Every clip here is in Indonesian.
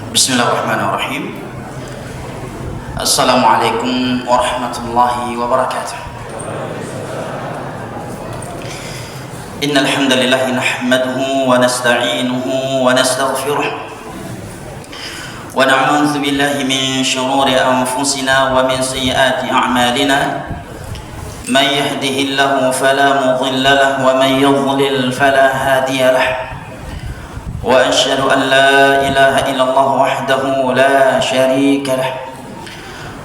Bismillahirrahmanirrahim. Assalamualaikum warahmatullahi wabarakatuh. Innal hamdalillah nahmaduhu wa nasta'inuhu wa nastaghfiruh wa na'udzu billahi min shururi anfusina wa min sayyiati a'malina. Man yahdihillahu fala mudilla lahu wa man yudlil fala hadiya lahu. وأشهد أن لا إله إلا الله وحده لا شريك له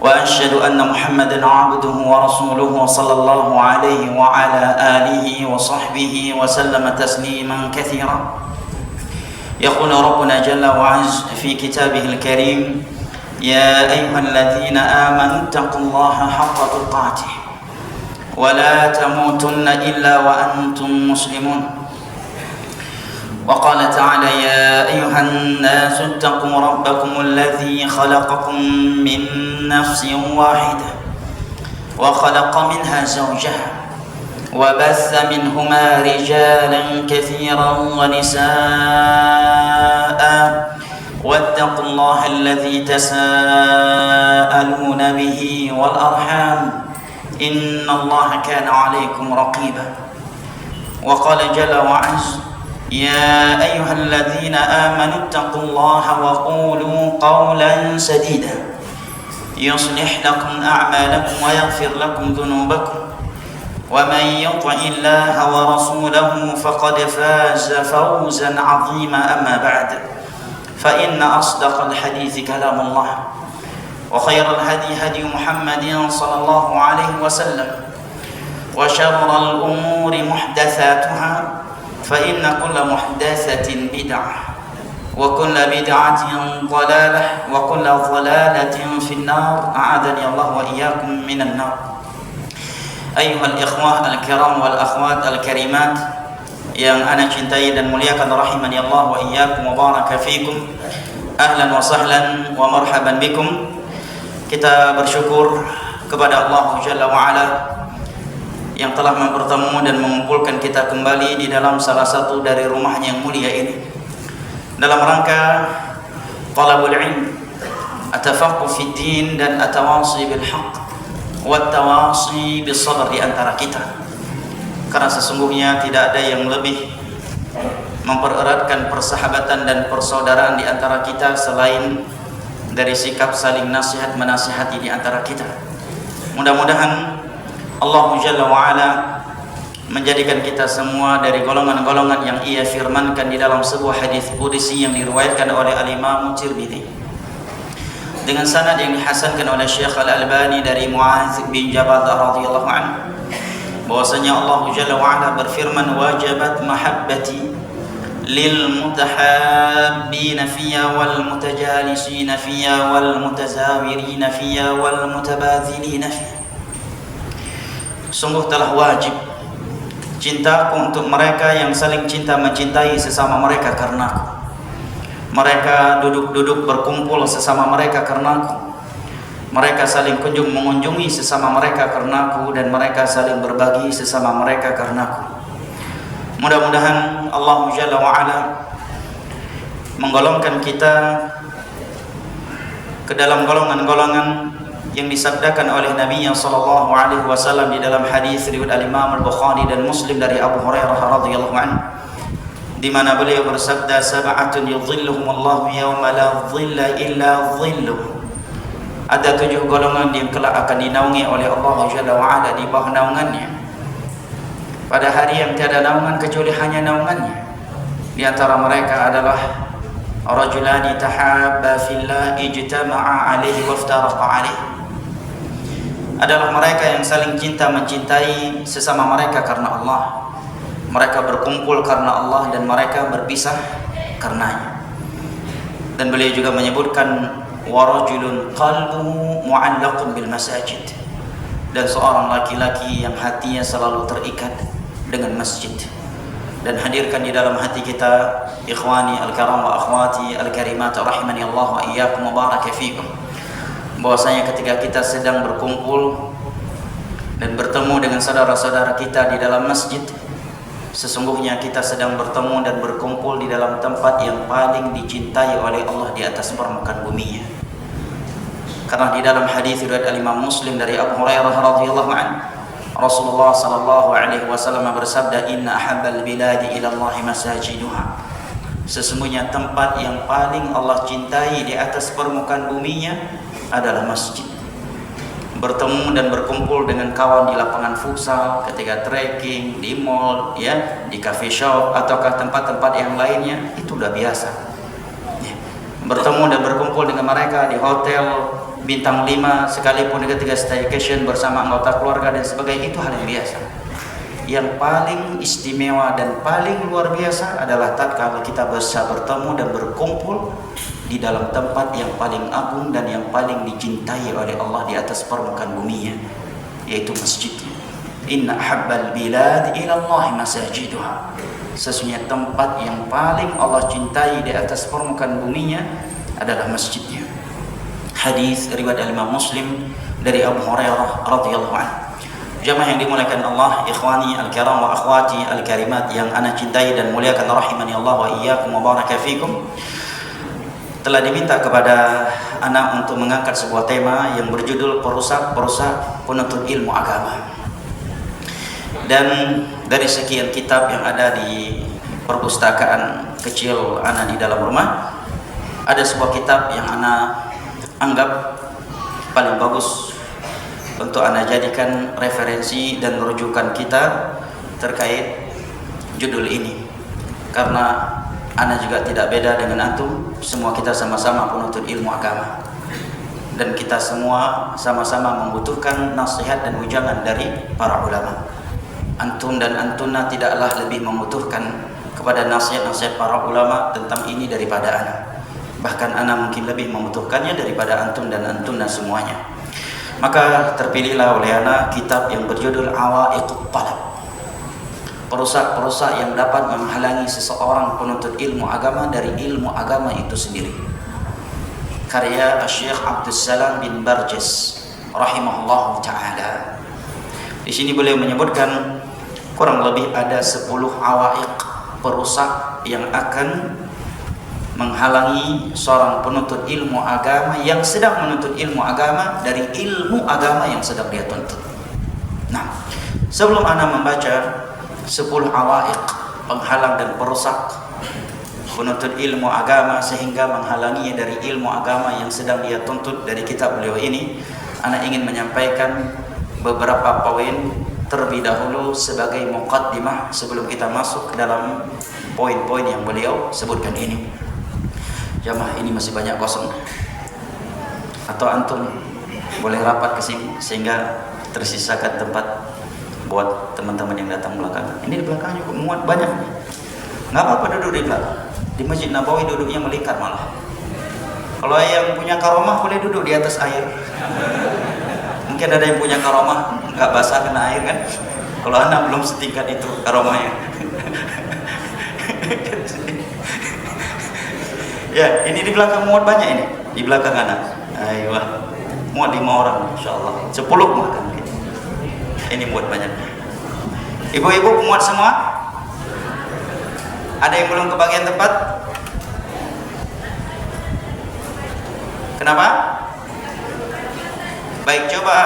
وأشهد أن محمدا عبده ورسوله صلى الله عليه وعلى آله وصحبه وسلم تسليما كثيرا. يقول ربنا جل وعز في كتابه الكريم: يا أيها الذين آمنوا اتقوا الله حق تقاته ولا تموتن إلا وأنتم مسلمون. وقال تعالى: يا أيها الناس اتقوا ربكم الذي خلقكم من نفس واحدة وخلق منها زوجها وبث منهما رجالا كثيرا ونساء واتقوا الله الذي تساءلون به والأرحام إن الله كان عليكم رقيبا. وقال جل وعز: يا أيها الذين آمنوا اتقوا الله وقولوا قولا سديدا يصلح لكم أعمالكم ويغفر لكم ذنوبكم ومن يطع الله ورسوله فقد فاز فوزا عظيما. أما بعد، فإن أصدق الحديث كلام الله وخير الهدي هدي محمد صلى الله عليه وسلم وشر الأمور محدثاتها فإن كل محدثة بدعة وكل بدعة ضلالة وكل ضلالة في النار. أعاذني الله وإياكم من النار. أيها الإخوة الكرام والأخوات الكريمات yang ana cintai dan muliakan, rahimani Allah wa iyyakum wa baraka fikum. Ahlan wa sahlan wa marhaban bikum. Kita bersyukur kepada Allah Jalla wa Ala yang telah mempertemukan dan mengumpulkan kita kembali di dalam salah satu dari rumahnya yang mulia ini dalam rangka talabul ilm, atafaqquh fid din, dan atawasi bil haqq wa tawasi bis sabr di antara kita. Karena sesungguhnya tidak ada yang lebih mempereratkan persahabatan dan persaudaraan di antara kita selain dari sikap saling nasihat menasihati di antara kita. Mudah-mudahan Allah Jalla wa'ala menjadikan kita semua dari golongan-golongan yang Ia firmankan di dalam sebuah hadis qudsi yang diriwayatkan oleh Al-Imam Tirmidzi dengan sanad yang dihasankan oleh Syekh Al-Albani dari Mu'adz bin Jabal radhiyallahu anhu, bahwasanya Allah Jalla wa'ala berfirman: wajabat mahabbati lil mutahabbina fiyya wal mutajalisina fiyya wal mutazawirina fiyya wal mutabadzilina fiyya. Sungguh telah wajib cintaku untuk mereka yang saling cinta mencintai sesama mereka karenaku. Mereka duduk-duduk berkumpul sesama mereka karenaku. Mereka saling kunjung mengunjungi sesama mereka karenaku, dan mereka saling berbagi sesama mereka karenaku. Mudah-mudahan Allah Jalla wa'ala menggolongkan kita ke dalam golongan-golongan yang disabdakan oleh Nabi sallallahu alaihi wasallam di dalam hadis riwayat Al-Imam Al-Bukhari dan Muslim dari Abu Hurairah radhiyallahu anhu, di mana beliau bersabda: sab'atun yudhilluhumullahu yawma la dhilla illa dhilluh. Ada 7 golongan yang kelak akan dinaungi oleh Allah Jalla wa Ala di bawah naungannya pada hari yang tiada naungan kecuali hanya naungannya. Di antara mereka adalah rajulani tahabba fillah ijtama'a alaihi waftaraqa alaihi. Adalah mereka yang saling cinta mencintai sesama mereka karena Allah. Mereka berkumpul karena Allah dan mereka berpisah karenanya. Dan beliau juga menyebutkan warajulun qalbuhu mu'allaqun bil masajid, dan seorang laki-laki yang hatinya selalu terikat dengan masjid. Dan hadirkan di dalam hati kita, ikhwani al-karam wa akhwati al-karimat, rahimani Allah wa iyyakum wa baraka fikum, bahwasanya ketika kita sedang berkumpul dan bertemu dengan saudara-saudara kita di dalam masjid, Sesungguhnya kita sedang bertemu dan berkumpul di dalam tempat yang paling dicintai oleh Allah di atas permukaan bumi. Karena di dalam hadis riwayat Imam Muslim dari Abu Hurairah radhiyallahu anhu, Rasulullah sallallahu alaihi wasallam bersabda, "Inna ahabbal biladi ila Allah masajiduha." Sesungguhnya tempat yang paling Allah cintai di atas permukaan buminya adalah masjid. Bertemu dan berkumpul dengan kawan di lapangan futsal, ketika trekking, di mall, ya, di coffee shop ataukah tempat-tempat yang lainnya, itu udah biasa. Ya. Bertemu dan berkumpul dengan mereka di hotel bintang 5 sekalipun ketika staycation bersama anggota keluarga dan sebagainya, itu hal yang biasa. Yang paling istimewa dan paling luar biasa adalah tatkala kita bisa bertemu dan berkumpul di dalam tempat yang paling agung dan yang paling dicintai oleh Allah di atas permukaan bumi, yaitu masjid. Inna habbal bilad ila Allah masajiduha. Sesungguhnya tempat yang paling Allah cintai di atas permukaan buminya adalah masjidnya. Hadis riwayat Imam Muslim dari Abu Hurairah radhiyallahu anhu. Jamaah yang dimuliakan Allah, ikhwani al-kiram wa akhwati al-karimat yang ana cintai dan muliakan rahimani Allah wa iyyakum wa baraka fikum. Telah diminta kepada anak untuk mengangkat sebuah tema yang berjudul perusak-perusak penuntut ilmu agama. Dan dari sekian kitab yang ada di perpustakaan kecil anak di dalam rumah, ada sebuah kitab yang anak anggap paling bagus untuk anak jadikan referensi dan rujukan kita terkait judul ini. Karena ana juga tidak beda dengan antum, semua kita sama-sama penuntut ilmu agama. Dan kita semua sama-sama membutuhkan nasihat dan ujangan dari para ulama. Antum dan antuna tidaklah lebih membutuhkan kepada nasihat-nasihat para ulama tentang ini daripada ana. Bahkan ana mungkin lebih membutuhkannya daripada antum dan antuna semuanya. Maka terpilihlah oleh ana kitab yang berjudul Awaiqut Talab. Perusak-perusak yang dapat menghalangi seseorang penuntut ilmu agama dari ilmu agama itu sendiri. Karya Syekh Abdul Salam bin Barjis rahimahullah ta'ala. Di sini beliau menyebutkan kurang lebih ada 10 awaiq, perusak yang akan menghalangi seorang penuntut ilmu agama yang sedang menuntut ilmu agama dari ilmu agama yang sedang dia tuntut. Nah, sebelum ana membaca 10 awaiq, penghalang dan perusak penuntut ilmu agama sehingga menghalanginya dari ilmu agama yang sedang dia tuntut dari kitab beliau ini, ana ingin menyampaikan beberapa poin terlebih dahulu sebagai muqaddimah sebelum kita masuk ke dalam poin-poin yang beliau sebutkan ini. Jamaah ini masih banyak kosong, atau antum boleh rapat ke sini sehingga tersisakan tempat buat teman-teman yang datang belakangan. Ini di belakangnya kok muat banyak nih. Nggak apa-apa duduk di belakang. Di Masjid Nabawi duduknya melingkar malah. Kalau yang punya karomah boleh duduk di atas air. Mungkin ada yang punya karomah nggak basah kena air kan? Kalau anak belum setingkat itu karomahnya. Ya, ini di belakang muat banyak ini. Di belakang anak. Ayo, muat 5 orang, insyaallah. 10 muat kan? Ini muat banyak. Ibu-ibu muat semua? Ada yang belum kebagian tempat? Kenapa? Baik, coba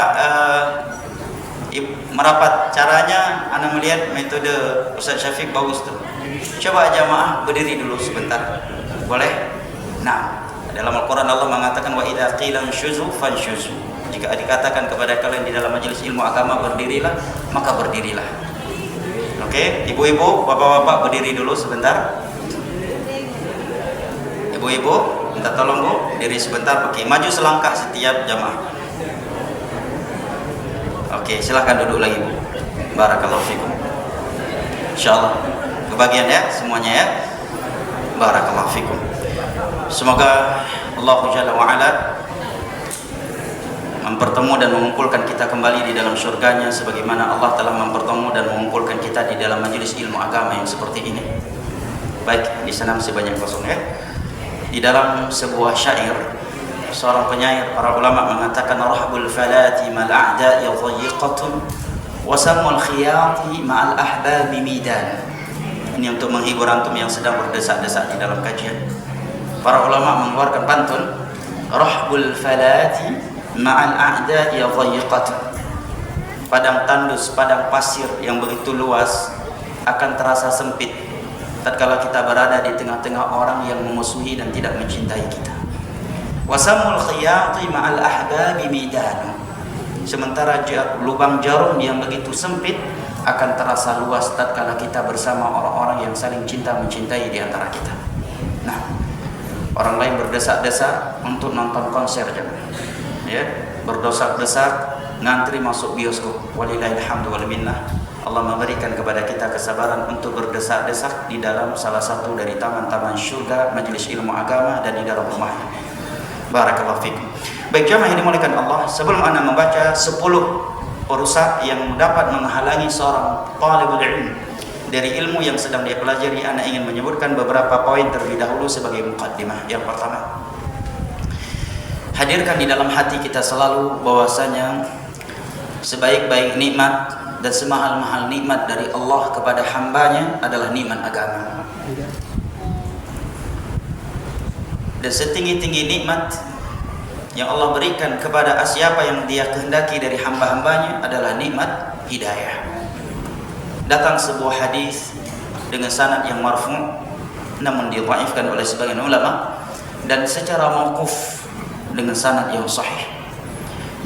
merapat. Caranya anda melihat metode Ustaz Syafiq bagus tuh. Coba jamaah berdiri dulu sebentar. Boleh? Nah, dalam Al-Quran Allah mengatakan wa idza qila syuzu fanshuzu. Jika dikatakan kepada kalian di dalam majelis ilmu agama berdirilah, maka berdirilah. Oke, ibu-ibu, bapak-bapak berdiri dulu sebentar. Ibu-ibu, minta tolong Bu, diri sebentar. Oke, maju selangkah setiap jamaah. Oke, silahkan duduk lagi Bu. Barakallahu fikum. Insyaallah kebagian ya semuanya ya. Barakallahu fikum. Semoga Allah Jalla wa Ala mempertemu dan mengumpulkan kita kembali di dalam surganya sebagaimana Allah telah mempertemu dan mengumpulkan kita di dalam majelis ilmu agama yang seperti ini. Baik, di sana masih banyak kosong ya. Di dalam sebuah syair, seorang penyair para ulama mengatakan rahbul falati mal a'da'i dhayiqatun wa samul khiyati ma'al ahbabi midan. Ini untuk menghibur antum yang sedang berdesak-desak di dalam kajian. Para ulama mengeluarkan pantun, rahbul falati ma'al a'da'i dhayiqatan. Padang tandus, padang pasir yang begitu luas akan terasa sempit tatkala kita berada di tengah-tengah orang yang memusuhi dan tidak mencintai kita. Wasamul khiyati ma'al ahbabi midanu. Sementara lubang jarum yang begitu sempit akan terasa luas tatkala kita bersama orang-orang yang saling cinta mencintai di antara kita. Nah, orang lain berdesak-desak untuk nonton konser ya, berdesak-desak ngantri masuk bioskop. Walillahilhamdu wal minnah. Allah memberikan kepada kita kesabaran untuk berdesak-desak di dalam salah satu dari taman-taman syurga, majelis ilmu agama, dan di dalam rumahnya. Barakallahu fikum. Baik jamaah yang dimuliakan Allah, sebelum anda membaca 10 perusak yang dapat menghalangi seorang talibul ilm dari ilmu yang sedang dia pelajari, anda ingin menyebutkan beberapa poin terlebih dahulu sebagai muqaddimah. Yang pertama, hadirkan di dalam hati kita selalu bahwasanya sebaik-baik nikmat dan semahal-mahal nikmat dari Allah kepada hambanya adalah nikmat agama. Dan setinggi-tinggi nikmat yang Allah berikan kepada siapa yang dia kehendaki dari hamba-hambanya adalah nikmat hidayah. Datang sebuah hadis dengan sanad yang marfu' namun didhaifkan oleh sebagian ulama, dan secara mauquf dengan sanad yang sahih.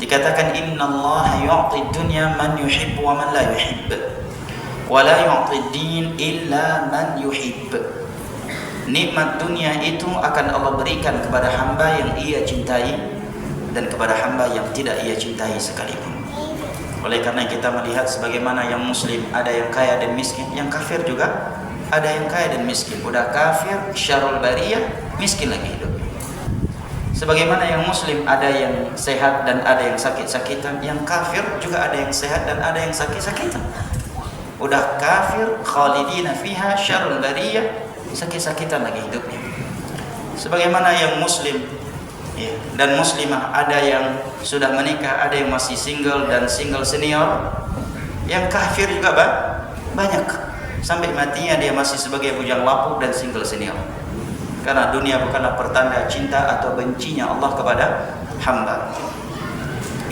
Dikatakan innallaha yu'ti dunya man yuhibbu wa man la yuhibb wa la yu'ti din illa man yuhibb. Nikmat dunia itu akan Allah berikan kepada hamba yang ia cintai dan kepada hamba yang tidak ia cintai sekalipun. Oleh karena kita melihat sebagaimana yang muslim ada yang kaya dan miskin, yang kafir juga ada yang kaya dan miskin. Udah kafir syarul bariyah, miskin lagi hidup. Sebagaimana yang muslim ada yang sehat dan ada yang sakit-sakitan, yang kafir juga ada yang sehat dan ada yang sakit-sakitan. Udah kafir khalidina fiha syarul bariyah, sakit-sakitan lagi hidupnya. Sebagaimana yang muslim ya, dan muslimah ada yang sudah menikah, ada yang masih single dan single senior. Yang kafir juga banyak, sampai matinya dia masih sebagai bujang lapuk dan single senior. Karena dunia bukanlah pertanda cinta atau bencinya Allah kepada hamba.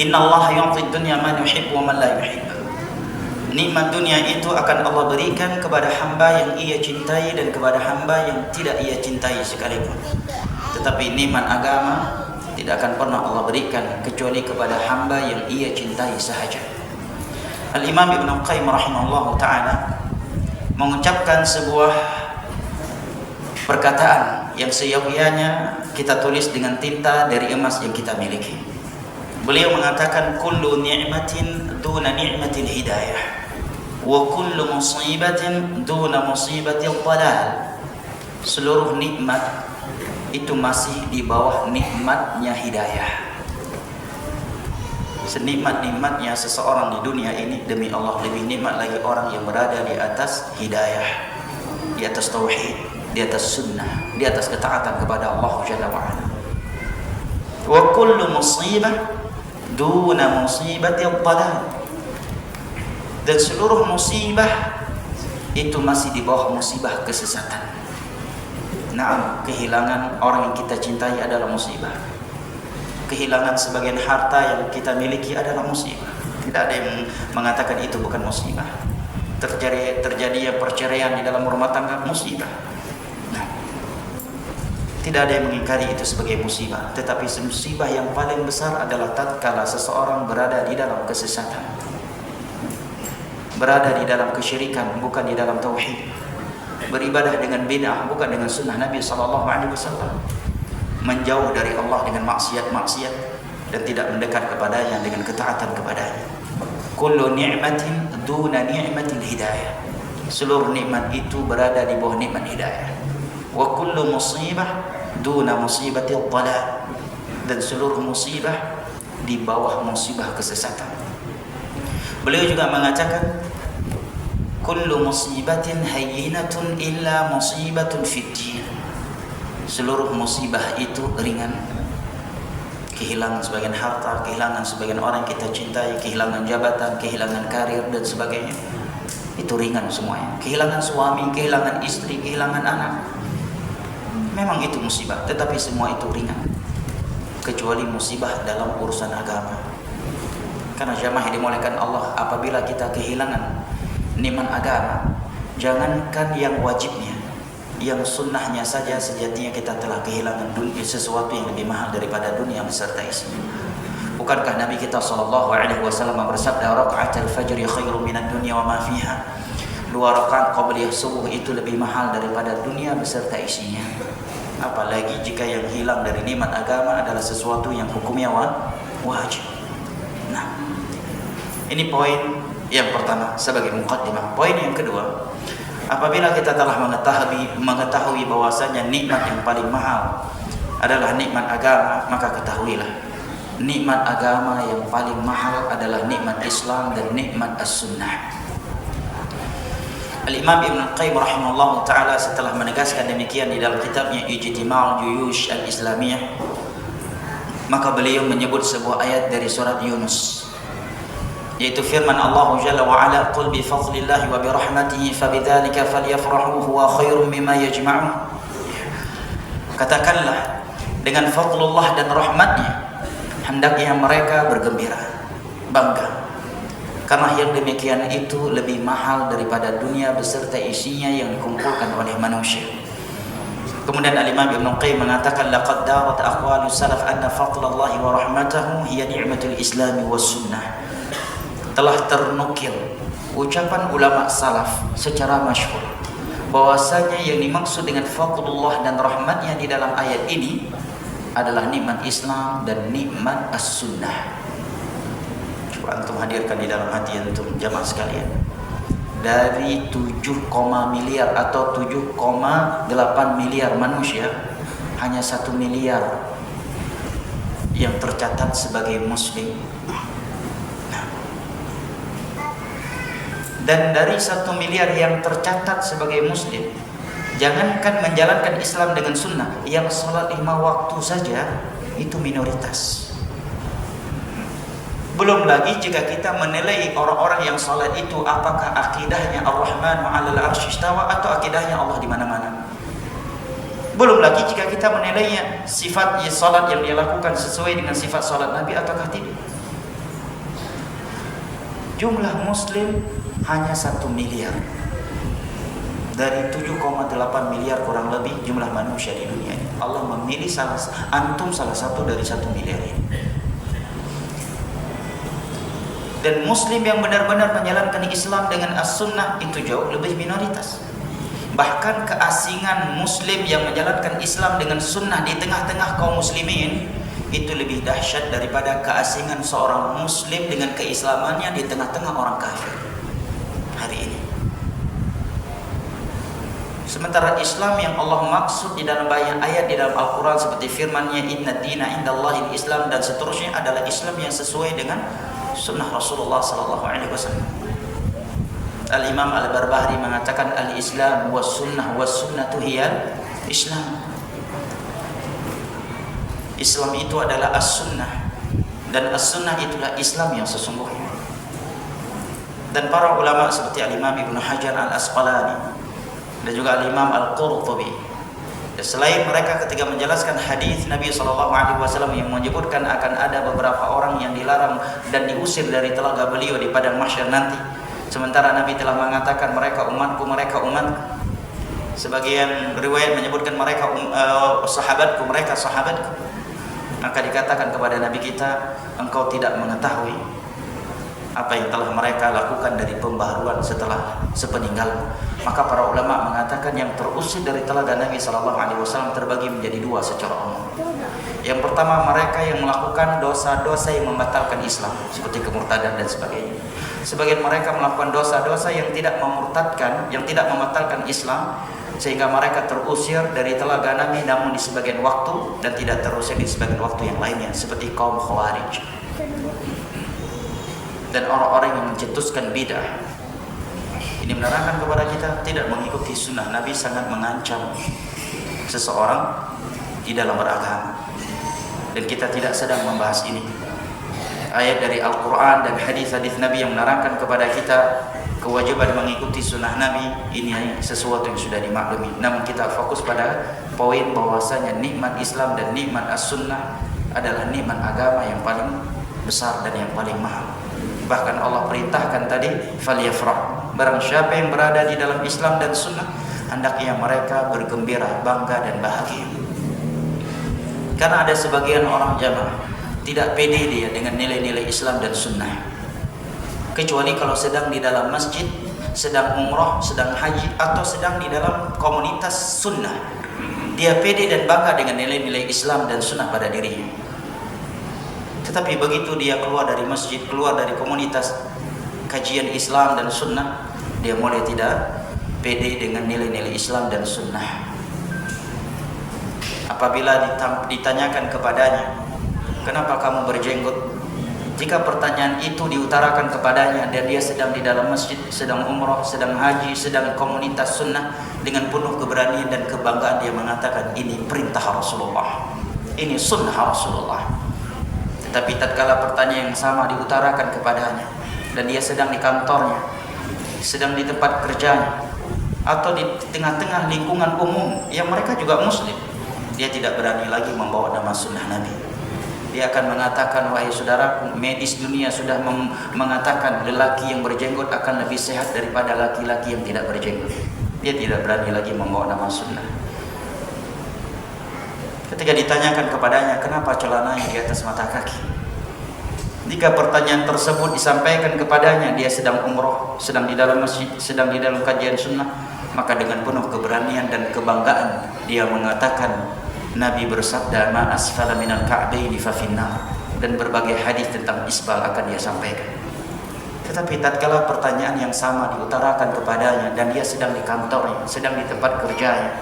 Innallaha yu'ti dunya man yuhibbu wa man la yuhibbu. Nikmat dunia itu akan Allah berikan kepada hamba yang ia cintai dan kepada hamba yang tidak ia cintai sekalipun. Tetapi nikmat agama tidak akan pernah Allah berikan kecuali kepada hamba yang ia cintai sahaja. Al-Imam Ibn Qayyim rahimahullah ta'ala mengucapkan sebuah perkataan yang seyogyanya kita tulis dengan tinta dari emas yang kita miliki. Beliau mengatakan kullu ni'matin duna ni'matil hidayah wa kullu musibatin duna musibatil dhalal. Seluruh nikmat itu masih di bawah nikmatnya hidayah. Senikmat-nikmatnya seseorang di dunia ini, demi Allah lebih nikmat lagi orang yang berada di atas hidayah, di atas tauhid, di atas sunnah, di atas ketaatan kepada Allah Jalla wa'ala. Wa kullu musibah duna musibatil dhalal. Dan seluruh musibah itu masih di bawah musibah kesesatan. Nah, kehilangan orang yang kita cintai adalah musibah. Kehilangan sebagian harta yang kita miliki adalah musibah. Tidak ada yang mengatakan itu bukan musibah. Terjadi perceraian di dalam rumah tangga, musibah. Nah, tidak ada yang mengingkari itu sebagai musibah. Tetapi musibah yang paling besar adalah tatkala seseorang berada di dalam kesesatan, berada di dalam kesyirikan, bukan di dalam tauhid, beribadah dengan bid'ah, bukan dengan sunnah Nabi SAW, menjauh dari Allah dengan maksiat-maksiat dan tidak mendekat kepadanya dengan ketaatan kepadanya. Kullu ni'matin duna ni'matil hidayah. Seluruh nikmat itu berada di bawah nikmat hidayah. Wa kullu musibah duna musibatil dhalal. Dan seluruh musibah di bawah musibah kesesatan. Beliau juga mengatakan kullu musibatin hayyinatun illa musibatun fid din. Seluruh musibah itu ringan. Kehilangan sebagian harta, kehilangan sebagian orang kita cintai, kehilangan jabatan, kehilangan karir dan sebagainya. itu ringan semuanya. Kehilangan suami, kehilangan istri, kehilangan anak, memang itu musibah, tetapi semua itu ringan, kecuali musibah dalam urusan agama. Karena jamaah yang dimuliakan Allah, apabila kita kehilangan nikmat agama, jangankan yang wajibnya, yang sunnahnya saja sejatinya kita telah kehilangan sesuatu yang lebih mahal daripada dunia beserta isinya. Bukankah Nabi kita SAW bersabda, raka'atul fajri khairum minad dunya wa ma fiha. 2 rakaat qabliyah subuh itu lebih mahal daripada dunia beserta isinya. Apalagi jika yang hilang dari nikmat agama adalah sesuatu yang hukumnya wajib. Nah, ini poin yang pertama sebagai muqaddimah. Poin yang kedua, apabila kita telah mengetahui bahwasanya nikmat yang paling mahal adalah nikmat agama, maka ketahuilah nikmat agama yang paling mahal adalah nikmat Islam dan nikmat as-sunnah. Al-Imam Ibn Qayyim rahimahullah ta'ala setelah menegaskan demikian di dalam kitabnya Ijtima'ul Juyush al-Islamiyah, maka beliau menyebut sebuah ayat dari surat Yunus, yaitu firman Allah Jalla wa Ala, qul bi fadlillahi wa bi rahmatihi fabidzalika falyafrahu huwa khairum mimma yajma'un. Katakanlah, dengan fadlullah dan rahmatnya hendaknya mereka bergembira, bangga, karena yang demikian itu lebih mahal daripada dunia beserta isinya yang dikumpulkan oleh manusia. Kemudian Al-Imam Ibn Qayyim mengatakan, laqad darat aqwalus salaf anna fadlallahi wa rahmatahu hiya ni'matul islami was sunnah. Telah ternukil ucapan ulama salaf secara masyhur bahwasanya yang dimaksud dengan fadlullah dan rahmatnya di dalam ayat ini adalah nikmat Islam dan nikmat as-sunnah. Coba antum hadirkan di dalam hati antum, jamaah sekalian. Dari 7, miliar atau 7,8 miliar manusia, hanya 1 miliar yang tercatat sebagai muslim. Dan dari 1 miliar yang tercatat sebagai muslim, jangankan menjalankan Islam dengan sunnah, yang sholat 5 waktu saja itu minoritas. Belum lagi jika kita menilai orang-orang yang sholat itu apakah akidahnya Ar-Rahman 'alal 'arsy istawa atau akidahnya Allah di mana-mana. Belum lagi jika kita menilainya sifat sholat yang dia lakukan sesuai dengan sifat sholat Nabi ataukah tidak. Jumlah muslim hanya 1 miliar dari 7,8 miliar kurang lebih jumlah manusia di dunia ini. Allah memilih antum salah satu dari 1 miliar ini. Dan muslim yang benar-benar menjalankan Islam dengan as-sunnah itu jauh lebih minoritas. Bahkan keasingan muslim yang menjalankan Islam dengan sunnah di tengah-tengah kaum muslimin itu lebih dahsyat daripada keasingan seorang muslim dengan keislamannya di tengah-tengah orang kafir hari ini. Sementara Islam yang Allah maksud di dalam banyak ayat di dalam Al-Quran seperti firman-Nya inna dina indallahil Islam dan seterusnya adalah Islam yang sesuai dengan sunnah Rasulullah sallallahu alaihi wasallam. Al-Imam Al-Barbahari mengatakan al-Islam was sunnatu hiyal Islam. Islam itu adalah as-sunnah dan as-sunnah itulah Islam yang sesungguhnya. Dan para ulama seperti Al-Imam Ibnu Hajar Al-Asqalani dan juga Al-Imam Al-Qurtubi, selain mereka ketika menjelaskan hadis Nabi SAW yang menyebutkan akan ada beberapa orang yang dilarang dan diusir dari telaga beliau di padang mahsyar nanti, sementara Nabi telah mengatakan mereka umatku, mereka umatku. Sebagian riwayat menyebutkan mereka sahabatku, mereka sahabatku. Maka dikatakan kepada Nabi kita, engkau tidak mengetahui apa yang telah mereka lakukan dari pembaharuan setelah sepeninggalmu. Maka para ulama mengatakan yang terusir dari telaga Nabi SAW terbagi menjadi 2 secara umum. Yang pertama, mereka yang melakukan dosa-dosa yang membatalkan Islam seperti kemurtadan dan sebagainya. Sebagian mereka melakukan dosa-dosa yang tidak memurtadkan, yang tidak membatalkan Islam, sehingga mereka terusir dari telaga Nabi namun di sebagian waktu dan tidak terusir di sebagian waktu yang lainnya seperti kaum Khawarij dan orang-orang yang mencetuskan bidah. Ini menerangkan kepada kita tidak mengikuti sunnah Nabi sangat mengancam seseorang di dalam beragama, dan kita tidak sedang membahas ini. ayat dari Al-Quran dan hadis-hadis Nabi yang menerangkan kepada kita kewajiban mengikuti sunnah Nabi, ini sesuatu yang sudah dimaklumi. Namun kita fokus pada poin bahwasanya nikmat Islam dan nikmat as-sunnah adalah nikmat agama yang paling besar dan yang paling mahal. Bahkan Allah perintahkan tadi, falyafrah, barang siapa yang berada di dalam Islam dan sunnah, hendaknya mereka bergembira, bangga dan bahagia. Karena ada sebagian orang jamaah tidak pede dia dengan nilai-nilai Islam dan sunnah, kecuali kalau sedang di dalam masjid, sedang umrah, sedang haji, atau sedang di dalam komunitas sunnah. Dia pede dan bangga dengan nilai-nilai Islam dan sunnah pada dirinya. Tetapi begitu dia keluar dari masjid, keluar dari komunitas kajian Islam dan sunnah, dia mulai tidak pede dengan nilai-nilai Islam dan sunnah. Apabila ditanyakan kepadanya, kenapa kamu berjenggot? Jika pertanyaan itu diutarakan kepadanya dan dia sedang di dalam masjid, sedang umrah, sedang haji, sedang komunitas sunnah, dengan penuh keberanian dan kebanggaan dia mengatakan, ini perintah Rasulullah, ini sunnah Rasulullah. Tetapi tatkala pertanyaan yang sama diutarakan kepadanya dan dia sedang di kantornya, sedang di tempat kerjanya, atau di tengah-tengah lingkungan umum yang mereka juga muslim, dia tidak berani lagi membawa nama sunnah Nabi. Dia akan mengatakan, wahai saudaraku, medis dunia sudah mengatakan lelaki yang berjenggot akan lebih sehat daripada laki-laki yang tidak berjenggot. Dia tidak berani lagi membawa nama sunnah. Ketika ditanyakan kepadanya, kenapa celananya di atas mata kaki? Jika pertanyaan tersebut disampaikan kepadanya, dia sedang umroh, sedang di dalam masjid, sedang di dalam kajian sunnah, maka dengan penuh keberanian dan kebanggaan dia mengatakan, Nabi bersabda, ma asfala minal ka'baini fa finnar, dan berbagai hadis tentang isbal akan dia sampaikan. Tetapi tatkala pertanyaan yang sama diutarakan kepadanya dan dia sedang di kantornya, sedang di tempat kerjanya,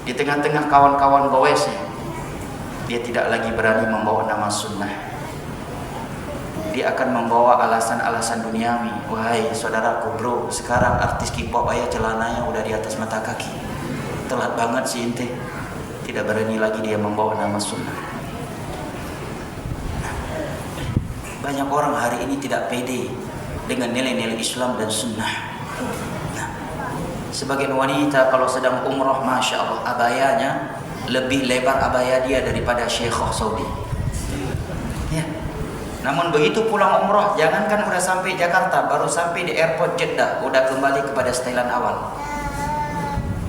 di tengah-tengah kawan-kawan gowesnya, dia tidak lagi berani membawa nama sunnah. Dia akan membawa alasan-alasan duniawi. Wahai saudaraku, bro, sekarang artis K-pop aja celananya udah di atas mata kaki. Telat banget sih ente. Tidak berani lagi dia membawa nama sunnah. Banyak orang hari ini tidak pede dengan nilai-nilai Islam dan sunnah. Sebagian wanita kalau sedang umrah, masya Allah, abayanya lebih lebar abaya dia daripada Syekhah Saudi. Ya. Namun begitu pulang umrah, jangankan udah sampai Jakarta, baru sampai di airport Jeddah, udah kembali kepada stylean awal.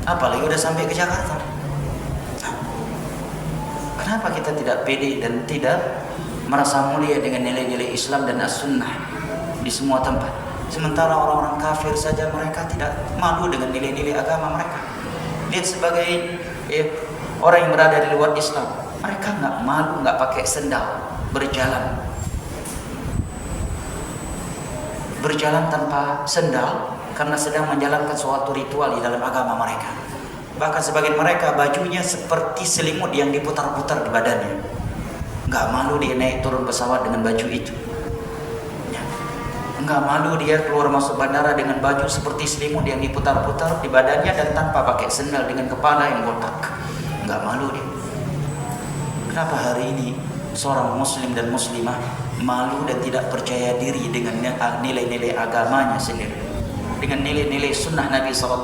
Apalagi udah sampai ke Jakarta. Kenapa kita tidak pede dan tidak merasa mulia dengan nilai-nilai Islam dan as-sunnah di semua tempat? Sementara orang-orang kafir saja mereka tidak malu dengan nilai-nilai agama mereka. Lihat sebagai orang yang berada di luar Islam, mereka nggak malu, nggak pakai sendal, berjalan tanpa sendal karena sedang menjalankan suatu ritual di dalam agama mereka. Bahkan sebagian mereka bajunya seperti selimut yang diputar-putar di badannya. Nggak malu dia naik turun pesawat dengan baju itu. Enggak malu dia keluar masuk bandara dengan baju seperti selimut yang diputar-putar di badannya dan tanpa pakai sendal dengan kepala yang botak. Enggak malu dia. Kenapa hari ini seorang muslim dan muslimah malu dan tidak percaya diri dengan nilai-nilai agamanya sendiri, dengan nilai-nilai sunnah Nabi SAW?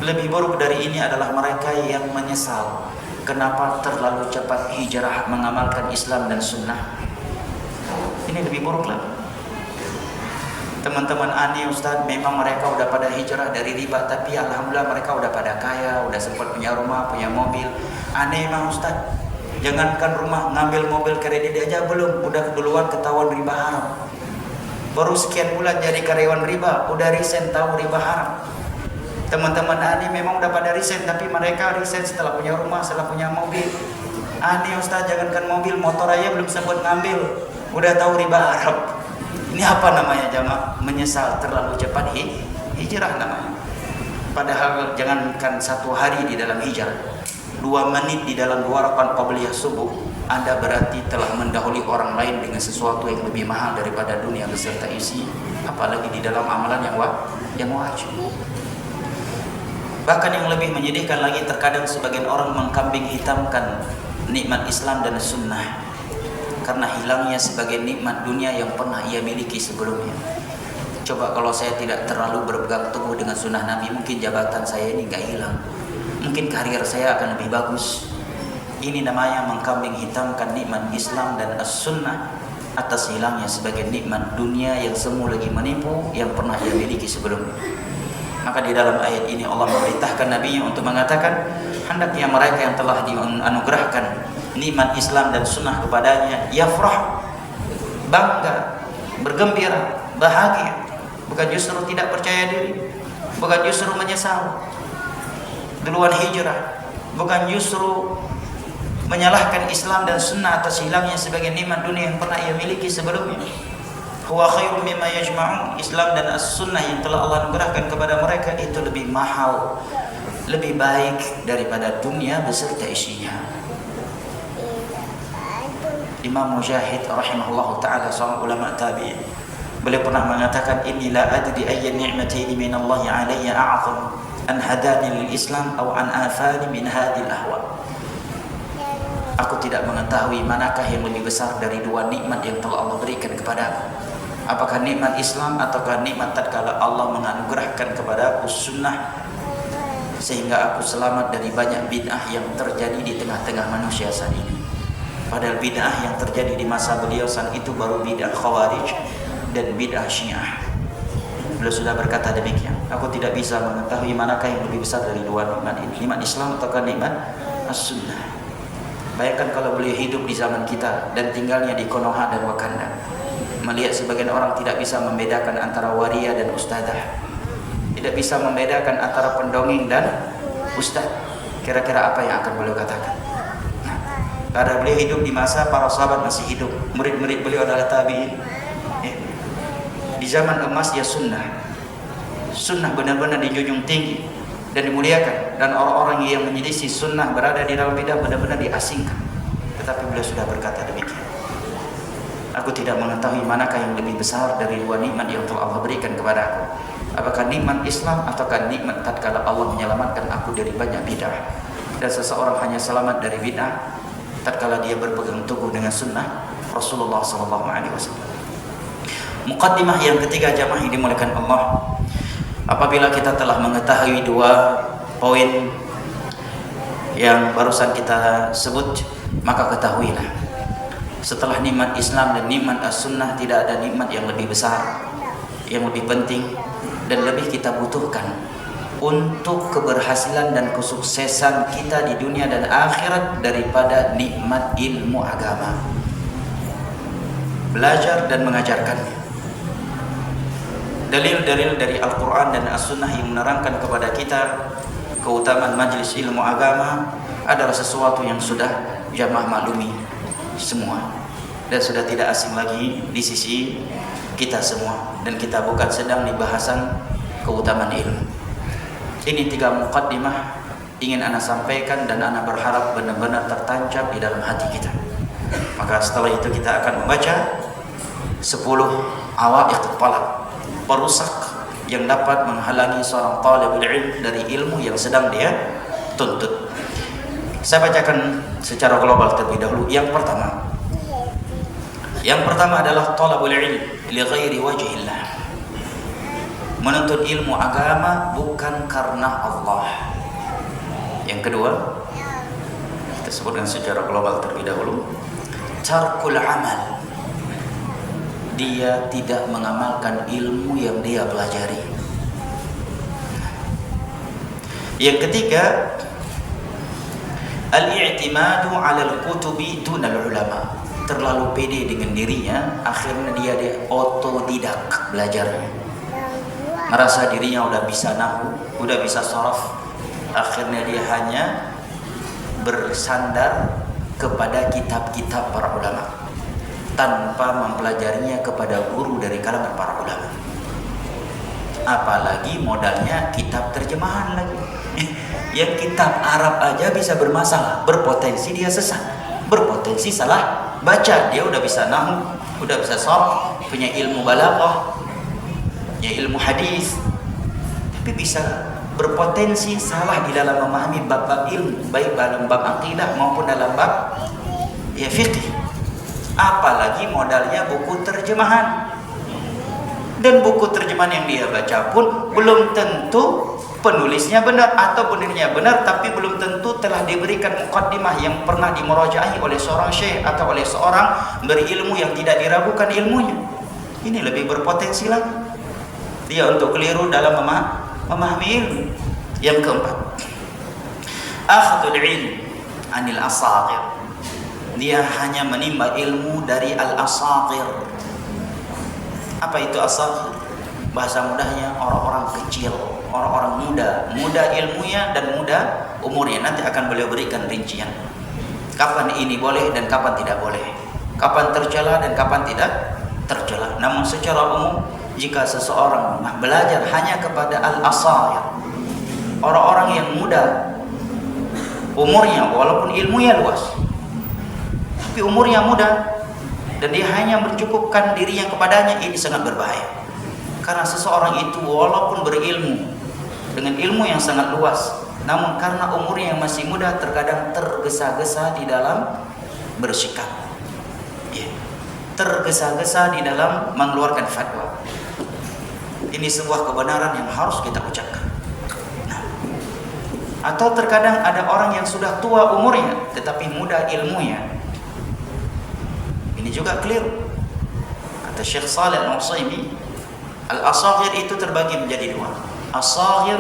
Lebih buruk dari ini adalah mereka yang menyesal kenapa terlalu cepat hijrah mengamalkan Islam dan sunnah. Ini lebih buruk lagi. Teman-teman aneh, Ustaz, memang mereka udah pada hijrah dari riba, tapi alhamdulillah mereka udah pada kaya, udah sempat punya rumah, punya mobil. Aneh mah Ustaz, jangankan rumah, ngambil mobil kredit aja belum, udah duluan ketahuan riba haram. Baru sekian bulan jadi karyawan riba, udah resign tahu riba haram. Teman-teman aneh memang udah pada resign, tapi mereka resign setelah punya rumah, setelah punya mobil. Aneh Ustaz, jangankan mobil, motor aja belum sempat ngambil, udah tahu riba haram. Ini apa namanya jamaah? Menyesal terlalu cepat hijrah namanya. Padahal jangankan 1 hari di dalam hijrah, 2 menit di dalam 2 rakaat qabliyah subuh, Anda berarti telah mendahului orang lain dengan sesuatu yang lebih mahal daripada dunia beserta isi, apalagi di dalam amalan yang wajib. Bahkan yang lebih menyedihkan lagi, terkadang sebagian orang mengkambing hitamkan nikmat Islam dan sunnah, karena hilangnya sebagai nikmat dunia yang pernah ia miliki sebelumnya. Coba kalau saya tidak terlalu berpegang teguh dengan sunnah Nabi, mungkin jabatan saya ini gak hilang, mungkin karir saya akan lebih bagus. Ini namanya mengkambing hitamkan nikmat Islam dan as-sunnah atas hilangnya sebagai nikmat dunia yang semu lagi menipu yang pernah ia miliki sebelumnya. Maka di dalam ayat ini Allah memerintahkan Nabi-Nya untuk mengatakan, hendaknya mereka yang telah dianugerahkan nikmat Islam dan sunnah kepadanya, yafrah, bangga, bergembira, bahagia, bukan justru tidak percaya diri, bukan justru menyesal duluan hijrah, bukan justru menyalahkan Islam dan sunnah atas hilangnya sebagai nikmat dunia yang pernah ia miliki sebelumnya. Huwa khairum mimma yajma'un, Islam dan as-sunnah yang telah Allah anugerahkan kepada mereka itu lebih mahal, lebih baik daripada dunia beserta isinya. Imam Mujahid rahimahullah ta'ala, seorang ulama tabi'in, beliau pernah mengatakan, inni la adri ayya ni'mataini min Allah alayya a'zam an hadani lil Islam aw an afani min hadhihi al-ahwa. Aku tidak mengetahui manakah yang lebih besar dari dua nikmat yang telah Allah berikan kepadaku. Apakah nikmat Islam ataukah nikmat tatkala Allah menganugerahkan kepada aku sunnah sehingga aku selamat dari banyak bid'ah yang terjadi di tengah-tengah manusia saat ini. Padahal bid'ah yang terjadi di masa beliau saat itu baru bid'ah Khawarij dan bid'ah Syiah. Beliau sudah berkata demikian, aku tidak bisa mengetahui manakah yang lebih besar dari dua nikmat ini, nikmat Islam ataukah nikmat as-sunnah. Bayangkan kalau beliau hidup di zaman kita dan tinggalnya di Konoha dan Wakanda, melihat sebagian orang tidak bisa membedakan antara waria dan ustadzah, tidak bisa membedakan antara pendongeng dan ustadz. Kira-kira apa yang akan beliau katakan? Karena beliau hidup di masa para sahabat masih hidup, murid-murid beliau adalah tabi'in. Di zaman emas ya sunnah, sunnah benar-benar dijunjung tinggi dan dimuliakan, dan orang-orang yang menyelisih sunnah berada di dalam bid'ah benar-benar diasingkan. Tetapi beliau sudah berkata demikian, aku tidak mengetahui manakah yang lebih besar dari dua nikmat yang telah Allah berikan kepada aku. Apakah nikmat Islam ataukah nikmat tatkala Allah menyelamatkan aku dari banyak bid'ah. Dan seseorang hanya selamat dari bid'ah tatkala dia berpegang teguh dengan sunnah Rasulullah SAW. Muqaddimah yang ketiga, jamaah yang dimuliakan Allah, apabila kita telah mengetahui dua poin yang barusan kita sebut, maka ketahuilah, setelah nikmat Islam dan nikmat as-sunnah tidak ada nikmat yang lebih besar, yang lebih penting dan lebih kita butuhkan untuk keberhasilan dan kesuksesan kita di dunia dan akhirat daripada nikmat ilmu agama, belajar dan mengajarkannya. Dalil-dalil dari Al-Quran dan As-Sunnah yang menerangkan kepada kita keutamaan majlis ilmu agama adalah sesuatu yang sudah jamaah maklumi semua dan sudah tidak asing lagi di sisi kita semua, dan kita bukan sedang di bahasan keutamaan ilmu. Ini 3 muqaddimah ingin ana sampaikan dan ana berharap benar-benar tertancap di dalam hati kita. Maka setelah itu kita akan membaca 10 awaiq talab, perusak yang dapat menghalangi seorang talibul ilm dari ilmu yang sedang dia tuntut. Saya bacakan secara global terlebih dahulu. Yang pertama adalah talabul ilm li ghairi wajhillah, menuntut ilmu agama bukan karena Allah. Yang kedua, kita sebutkan secara global terlebih dahulu, tarkul amal, dia tidak mengamalkan ilmu yang dia pelajari. Yang ketiga, al-i'timadu 'ala al-kutubi dunal ulama, terlalu pede dengan dirinya, akhirnya dia otodidak belajarnya, merasa dirinya udah bisa nahwu, udah bisa sharaf, akhirnya dia hanya bersandar kepada kitab-kitab para ulama tanpa mempelajarinya kepada guru dari kalangan para ulama. Apalagi modalnya kitab terjemahan lagi. Yang kitab Arab aja bisa bermasalah, berpotensi dia sesat, berpotensi salah baca. Dia udah bisa nahwu, udah bisa sharh, punya ilmu balaghah, punya ilmu hadis, tapi bisa berpotensi salah di dalam memahami bab-bab ilmu, baik dalam bab akidah maupun dalam bab fikih. Apalagi modalnya buku terjemahan. Dan buku terjemahan yang dia baca pun belum tentu penulisnya benar, atau penulisnya benar tapi belum tentu telah diberikan muqaddimah yang pernah dimurajahi oleh seorang syekh atau oleh seorang berilmu yang tidak diragukan ilmunya. Ini lebih berpotensi lagi dia untuk keliru dalam memahami ilmu. Yang keempat, akhdul ilm anil asaghir. Dia hanya menimba ilmu dari al-asaghir. Apa itu asaghir? Bahasa mudahnya orang-orang kecil, orang-orang muda ilmunya dan muda umurnya. Nanti akan beliau berikan rincian kapan ini boleh dan kapan tidak boleh, kapan tercela dan kapan tidak tercela. Namun secara umum, jika seseorang belajar hanya kepada al-asaghir, orang-orang yang muda umurnya walaupun ilmunya luas tapi umurnya muda, dan dia hanya mencukupkan dirinya kepadanya, ini sangat berbahaya. Karena seseorang itu walaupun berilmu dengan ilmu yang sangat luas, namun karena umurnya yang masih muda terkadang tergesa-gesa di dalam bersikap, tergesa-gesa di dalam mengeluarkan fatwa. Ini sebuah kebenaran yang harus kita ucapkan. Atau terkadang ada orang yang sudah tua umurnya tetapi muda ilmunya. Ini juga keliru. Kata Syekh Shalih Al-Utsaimin, al-asaghir itu terbagi menjadi dua. Al-asaghir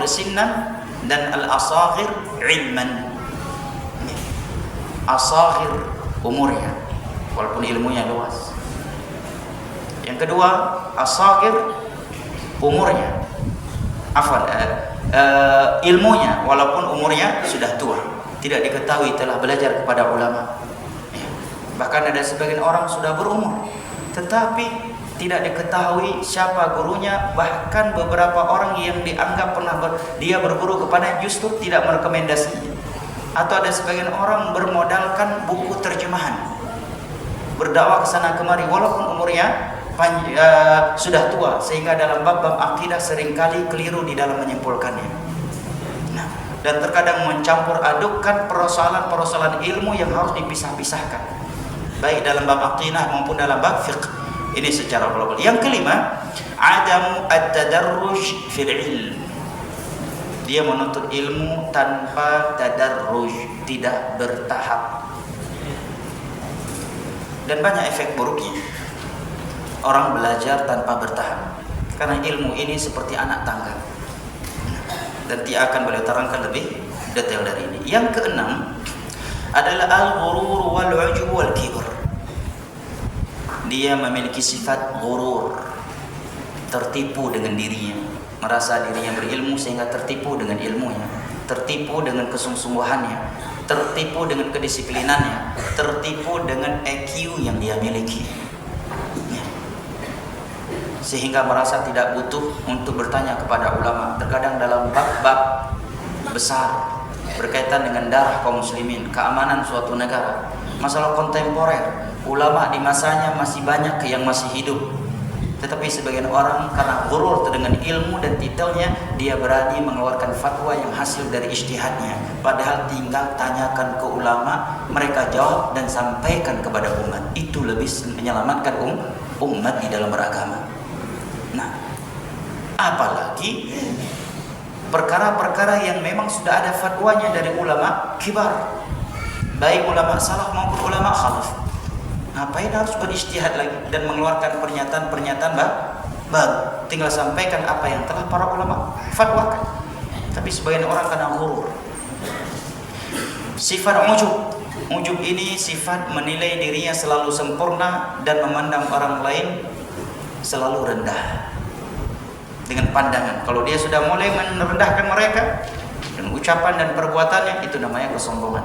sinnan dan al-asaghir ilman. Asaghir umurnya walaupun ilmunya luas. Yang kedua, asaghir umurnya ilmunya walaupun umurnya sudah tua, tidak diketahui telah belajar kepada ulama. Bahkan ada sebagian orang sudah berumur tetapi tidak diketahui siapa gurunya. Bahkan beberapa orang yang dianggap pernah dia berguru kepada justru tidak merekomendasinya. Atau ada sebagian orang bermodalkan buku terjemahan, berdakwah ke sana kemari walaupun umurnya sudah tua, sehingga dalam bab-bab akidah seringkali keliru di dalam menyimpulkannya. Dan terkadang mencampur adukkan persoalan-persoalan ilmu yang harus dipisah-pisahkan, baik dalam bab akidah maupun dalam bab fiqh. Ini secara global. Yang kelima, adamu at-tadarruj fil ilm. Dia menuntut ilmu tanpa tadarruj, tidak bertahap. Dan banyak efek buruknya orang belajar tanpa bertahap, karena ilmu ini seperti anak tangga. Dan dia akan beliau terangkan lebih detail dari ini. Yang keenam adalah al-ghurur wal-'ujub wal-kibr. Dia memiliki sifat ghurur, tertipu dengan dirinya, merasa dirinya berilmu sehingga tertipu dengan ilmunya, tertipu dengan kesungguhannya, tertipu dengan kedisiplinannya, tertipu dengan EQ yang dia miliki, sehingga merasa tidak butuh untuk bertanya kepada ulama. Terkadang dalam bab-bab besar berkaitan dengan darah kaum muslimin, keamanan suatu negara, masalah kontemporer, ulama di masanya masih banyak yang masih hidup, tetapi sebagian orang karena ghurur dengan ilmu dan titelnya, dia berani mengeluarkan fatwa yang hasil dari ijtihadnya, padahal tinggal tanyakan ke ulama, mereka jawab dan sampaikan kepada umat. Itu lebih menyelamatkan umat di dalam beragama. Nah, apalagi perkara-perkara yang memang sudah ada fatwanya dari ulama kibar, baik ulama salaf maupun ulama khalaf. Ngapain harus berijtihad lagi dan mengeluarkan pernyataan-pernyataan baru? Tinggal sampaikan apa yang telah para ulama fatwakan. Tapi sebagian orang karena ghurur. Sifat ujub ini sifat menilai dirinya selalu sempurna dan memandang orang lain selalu rendah dengan pandangan. Kalau dia sudah mulai merendahkan mereka dengan ucapan dan perbuatannya, itu namanya kesombongan.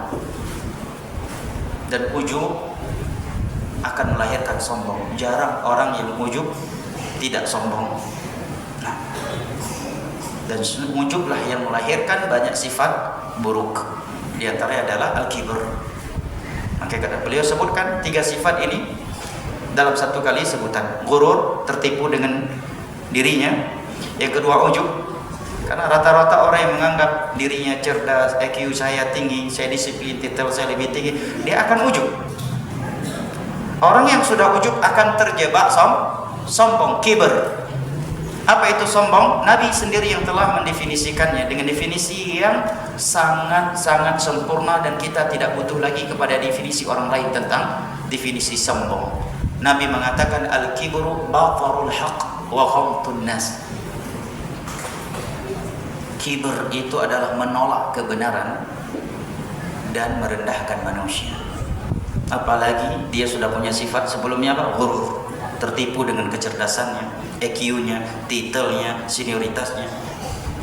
Dan ujub akan melahirkan sombong. Jarang orang yang ujub tidak sombong. Nah, dan ujublah yang melahirkan banyak sifat buruk. Di antaranya adalah al-kibr. Maka kata beliau sebutkan 3 sifat ini dalam satu kali sebutan. Ghurur, tertipu dengan dirinya. Yang kedua ujub, Karena rata-rata orang yang menganggap dirinya cerdas, IQ saya tinggi, saya disiplin, titel saya lebih tinggi, dia akan ujub. Orang yang sudah ujub akan terjebak sombong, kiber. Apa itu sombong? Nabi sendiri yang telah mendefinisikannya dengan definisi yang sangat-sangat sempurna, dan kita tidak butuh lagi kepada definisi orang lain tentang definisi sombong. Nabi mengatakan al-kibru batarul haq wa ghamtun nas. Kiber itu adalah menolak kebenaran dan merendahkan manusia. Apalagi dia sudah punya sifat sebelumnya apa? Ghurur, tertipu dengan kecerdasannya, EQ-nya, titelnya, senioritasnya.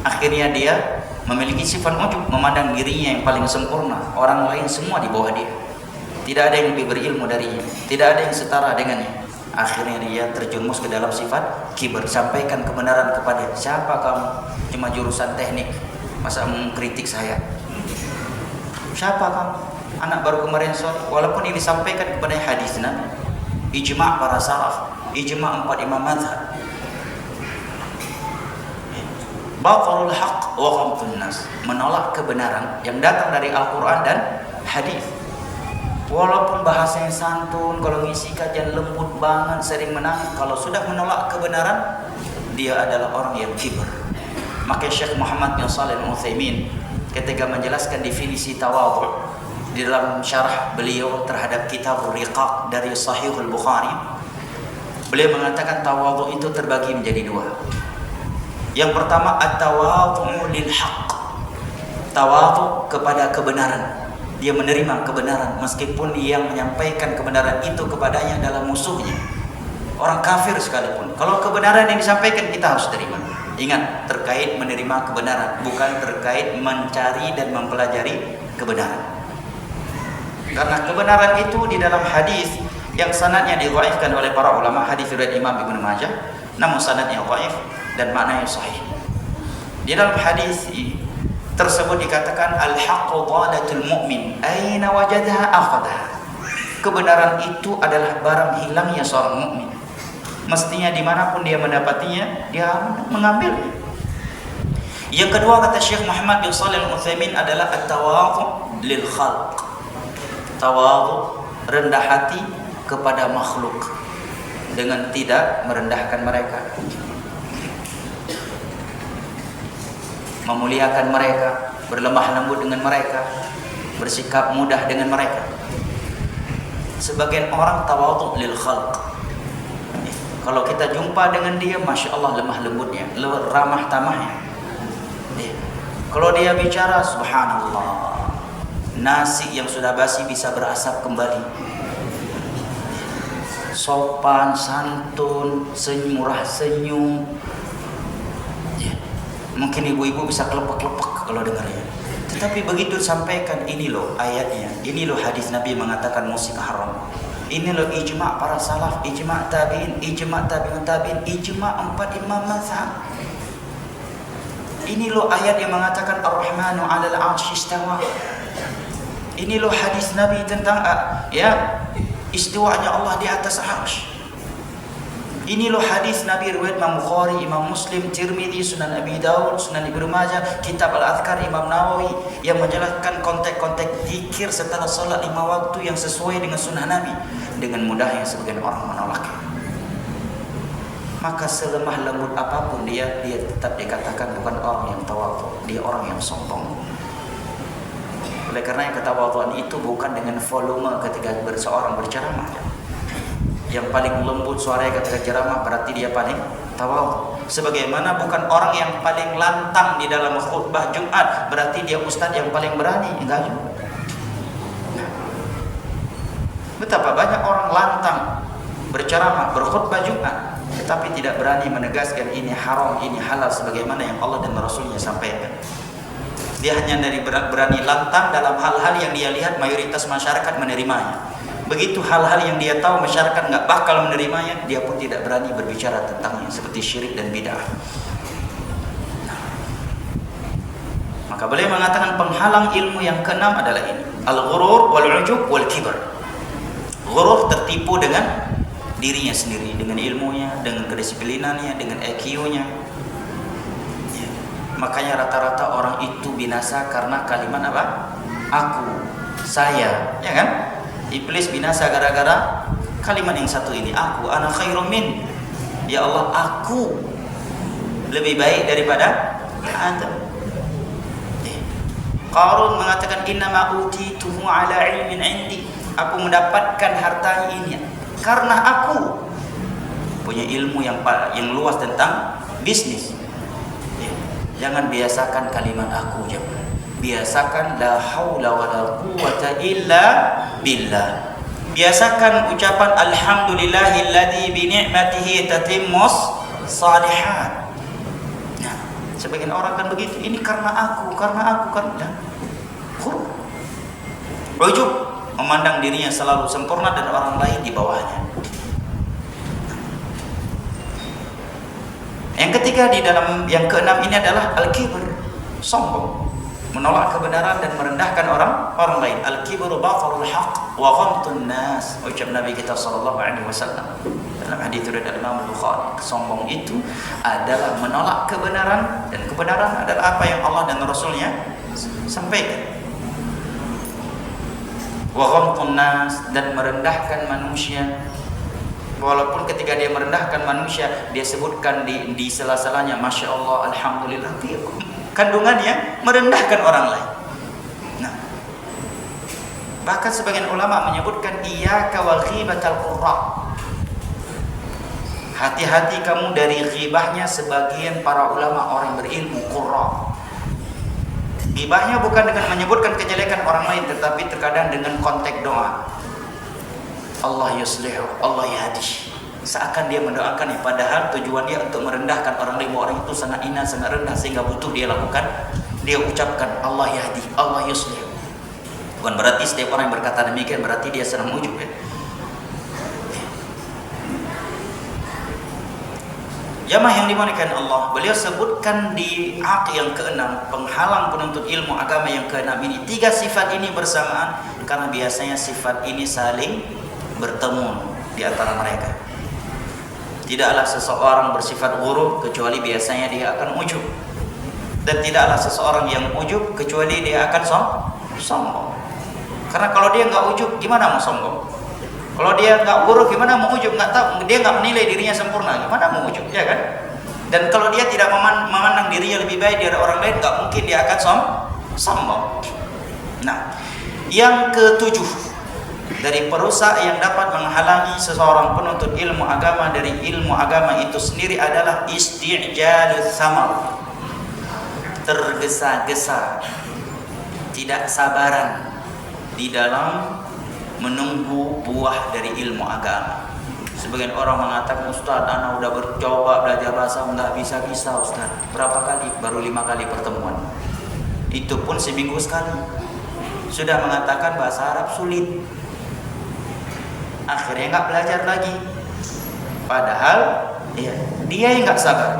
Akhirnya dia memiliki sifat ujub, memandang dirinya yang paling sempurna, orang lain semua di bawah dia. Tidak ada yang lebih berilmu darinya, tidak ada yang setara dengannya. Akhirnya dia terjerumus ke dalam sifat kiber. Sampaikan kebenaran kepada, siapa kamu? Cuma jurusan teknik, masa mengkritik saya? Siapa kamu? Anak baru kemarin sholat. Walaupun ini disampaikan kepada hadis Nabi, ijma' para salaf, ijma' 4 imam mazhab. Batarul haq wa ghamtun nas, menolak kebenaran yang datang dari Al-Quran dan hadis. Walaupun bahasanya santun, kalau ngisi kajian lembut banget, sering menangis, kalau sudah menolak kebenaran, dia adalah orang yang kiber. Maka Syekh Muhammad bin Shalih Al-Utsaimin ketika menjelaskan definisi tawadhu di dalam syarah beliau terhadap kitab Riqaq dari Sahih Al-Bukhari, beliau mengatakan tawadhu itu terbagi menjadi 2. Yang pertama at-tawadhu lil haqq, tawadhu kepada kebenaran. Dia menerima kebenaran meskipun yang menyampaikan kebenaran itu kepadanya adalah musuhnya, orang kafir sekalipun. Kalau kebenaran yang disampaikan kita harus terima. Ingat, terkait menerima kebenaran, bukan terkait mencari dan mempelajari kebenaran. Karena kebenaran itu di dalam hadis yang sanadnya didhaifkan oleh para ulama, hadis riwayat Imam Ibnu Majah, namun sanadnya dhaif dan maknanya sahih. Di dalam hadis tersebut dikatakan al-haqqu dhalatul mu'min aina wajadaha akhadaha. Kebenaran itu adalah barang hilangnya seorang mukmin. Mestinya dimanapun dia mendapatinya, dia mengambilnya. Yang kedua, kata Syekh Muhammad bin Shalih Al-Utsaimin, adalah at-tawadhu lil khalq. Tawadhu, rendah hati kepada makhluk dengan tidak merendahkan mereka, memuliakan mereka, berlemah lembut dengan mereka, bersikap mudah dengan mereka. Sebagian orang tawadhu lil khalq, kalau kita jumpa dengan dia, masya Allah lemah lembutnya, ramah tamahnya. Kalau dia bicara, subhanallah, nasi yang sudah basi bisa berasap kembali. Sopan, santun, murah senyum. Mungkin ibu-ibu bisa kelepek-kelepek kalau dengarnya. Tetapi begitu sampaikan, ini loh ayatnya, ini loh hadis Nabi mengatakan musik haram, ini loh ijma' para salaf, ijma' tabi'in, ijma' tabi'un tabi'in, ijma' 4 imam mazhab. Ini loh ayat yang mengatakan Ar-Rahmanu 'alal 'arsy istawa. Ini loh hadis Nabi tentang istiwanya Allah di atas 'arsy. Ini loh hadis Nabi riwayat Imam Bukhari, Imam Muslim, Tirmidzi, Sunan Abi Dawud, Sunan Ibnu Majah, Kitab Al-Adhkar Imam Nawawi yang menjelaskan konteks-konteks zikir setelah salat 5 waktu yang sesuai dengan sunnah Nabi. Dengan mudahnya sebagian orang menolaknya. Maka selemah lembut apapun dia tetap dikatakan bukan orang yang tawadhu, dia orang yang sombong. Oleh karena ketawadhuan itu bukan dengan volume ketika seorang berceramah. Yang paling lembut suaranya ketika ceramah berarti dia paling tawadhu. Sebagaimana bukan orang yang paling lantang di dalam khutbah Jumat berarti dia ustadz yang paling berani. Enggak juga. Betapa banyak orang lantang berceramah, berkhutbah Jumat, tetapi tidak berani menegaskan ini haram, ini halal sebagaimana yang Allah dan Rasulnya sampaikan. Dia hanya berani lantang dalam hal-hal yang dia lihat mayoritas masyarakat menerimanya. Begitu hal-hal yang dia tahu masyarakat nggak bakal menerimanya, dia pun tidak berani berbicara tentangnya, seperti syirik dan bid'ah. Maka beliau mengatakan penghalang ilmu yang keenam adalah ini, al-ghurur wal-ujub wal-kibr. Ghurur, tertipu dengan dirinya sendiri, dengan ilmunya, dengan kedisiplinannya, dengan EQ-nya. Makanya rata-rata orang itu binasa karena kalimat apa? Aku, saya, ya kan? Iblis binasa gara-gara kalimat yang satu ini, aku, ana khairum min. Ya Allah, aku lebih baik daripada Adam. Qarun mengatakan innama utituhu ala ilmin indi. Aku mendapatkan harta ini karena aku punya ilmu yang luas tentang bisnis. Jangan biasakan kalimat aku, jangan. Biasakan la haula wala quwwata illa billah. Biasakan ucapan alhamdulillahilladzi bi ni'matihi tatimmus shalihat. Nah, sebagian orang kan begitu, ini karena aku kan. Ujub, memandang dirinya selalu sempurna dan orang lain di bawahnya. Yang ketiga di dalam yang keenam ini adalah al-kibr, sombong, menolak kebenaran dan merendahkan orang lain. Al-kibru batarul haqq wa ghamtun nas. Ucap Nabi kita sallallahu alaihi wasallam dalam hadis riwayat Imam Bukhari. Sombong itu adalah menolak kebenaran, dan kebenaran adalah apa yang Allah dan Rasulnya sampaikan. Wa ghamtun nas, dan merendahkan manusia. Walaupun ketika dia merendahkan manusia, dia sebutkan di sela-selanya Masya Allah, Alhamdulillah, kandungannya merendahkan orang lain. Nah, bahkan sebagian ulama menyebutkan iyyaka wal ghibatal qurra. Hati-hati kamu dari ghibahnya sebagian para ulama orang berilmu qurra. Ghibahnya bukan dengan menyebutkan kejelekan orang lain, tetapi terkadang dengan konteks doa. Allah yuslihu, Allah yahdi. Seakan dia mendoakan, padahal tujuan dia untuk merendahkan orang lain. Orang itu sangat hina, sangat rendah, sehingga butuh dia lakukan, dia ucapkan Allah yahdi, Allah yuslihu. Bukan berarti setiap orang yang berkata demikian berarti dia senang ujub, ya. Jamaah yang dimuliakan Allah, beliau sebutkan di hak yang keenam, penghalang penuntut ilmu agama yang keenam ini, 3 sifat ini bersamaan, karena biasanya sifat ini saling bertemu di antara mereka. Tidaklah seseorang bersifat ghurur kecuali biasanya dia akan ujub, dan tidaklah seseorang yang ujub kecuali dia akan sombong. Karena kalau dia nggak ujub, gimana mau sombong? Kalau dia nggak ghurur, gimana mau ujub? Nggak tahu, dia nggak menilai dirinya sempurna, gimana mau ujub, ya kan? Dan kalau dia tidak memandang dirinya lebih baik dari orang lain, nggak mungkin dia akan sombong. Nah, yang ketujuh dari perusak yang dapat menghalangi seseorang penuntut ilmu agama dari ilmu agama itu sendiri adalah isti'jalus samar, tergesa-gesa, tidak sabaran di dalam menunggu buah dari ilmu agama. Sebagian orang mengatakan, Ustaz, anak udah bercoba belajar bahasa nggak bisa Ustaz. Berapa kali? Baru 5 kali pertemuan. Itu pun seminggu sekali. Sudah mengatakan bahasa Arab sulit. Akhirnya nggak belajar lagi. Padahal ya, dia yang nggak sabar.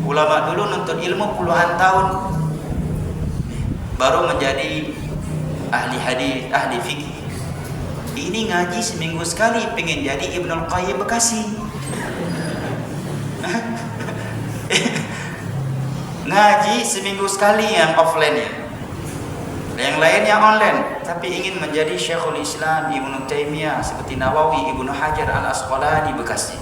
Ulama dulu nuntut ilmu puluhan tahun, baru menjadi ahli hadis, ahli fikih. Ini ngaji seminggu sekali, pengen jadi Ibnul Qayyim Bekasi. Ngaji seminggu sekali yang offline ya, yang lain yang online, tapi ingin menjadi Syekhul Islam Ibnu Taimiyah seperti Nawawi, Ibnu Hajar Al-Asqalani Bekasi.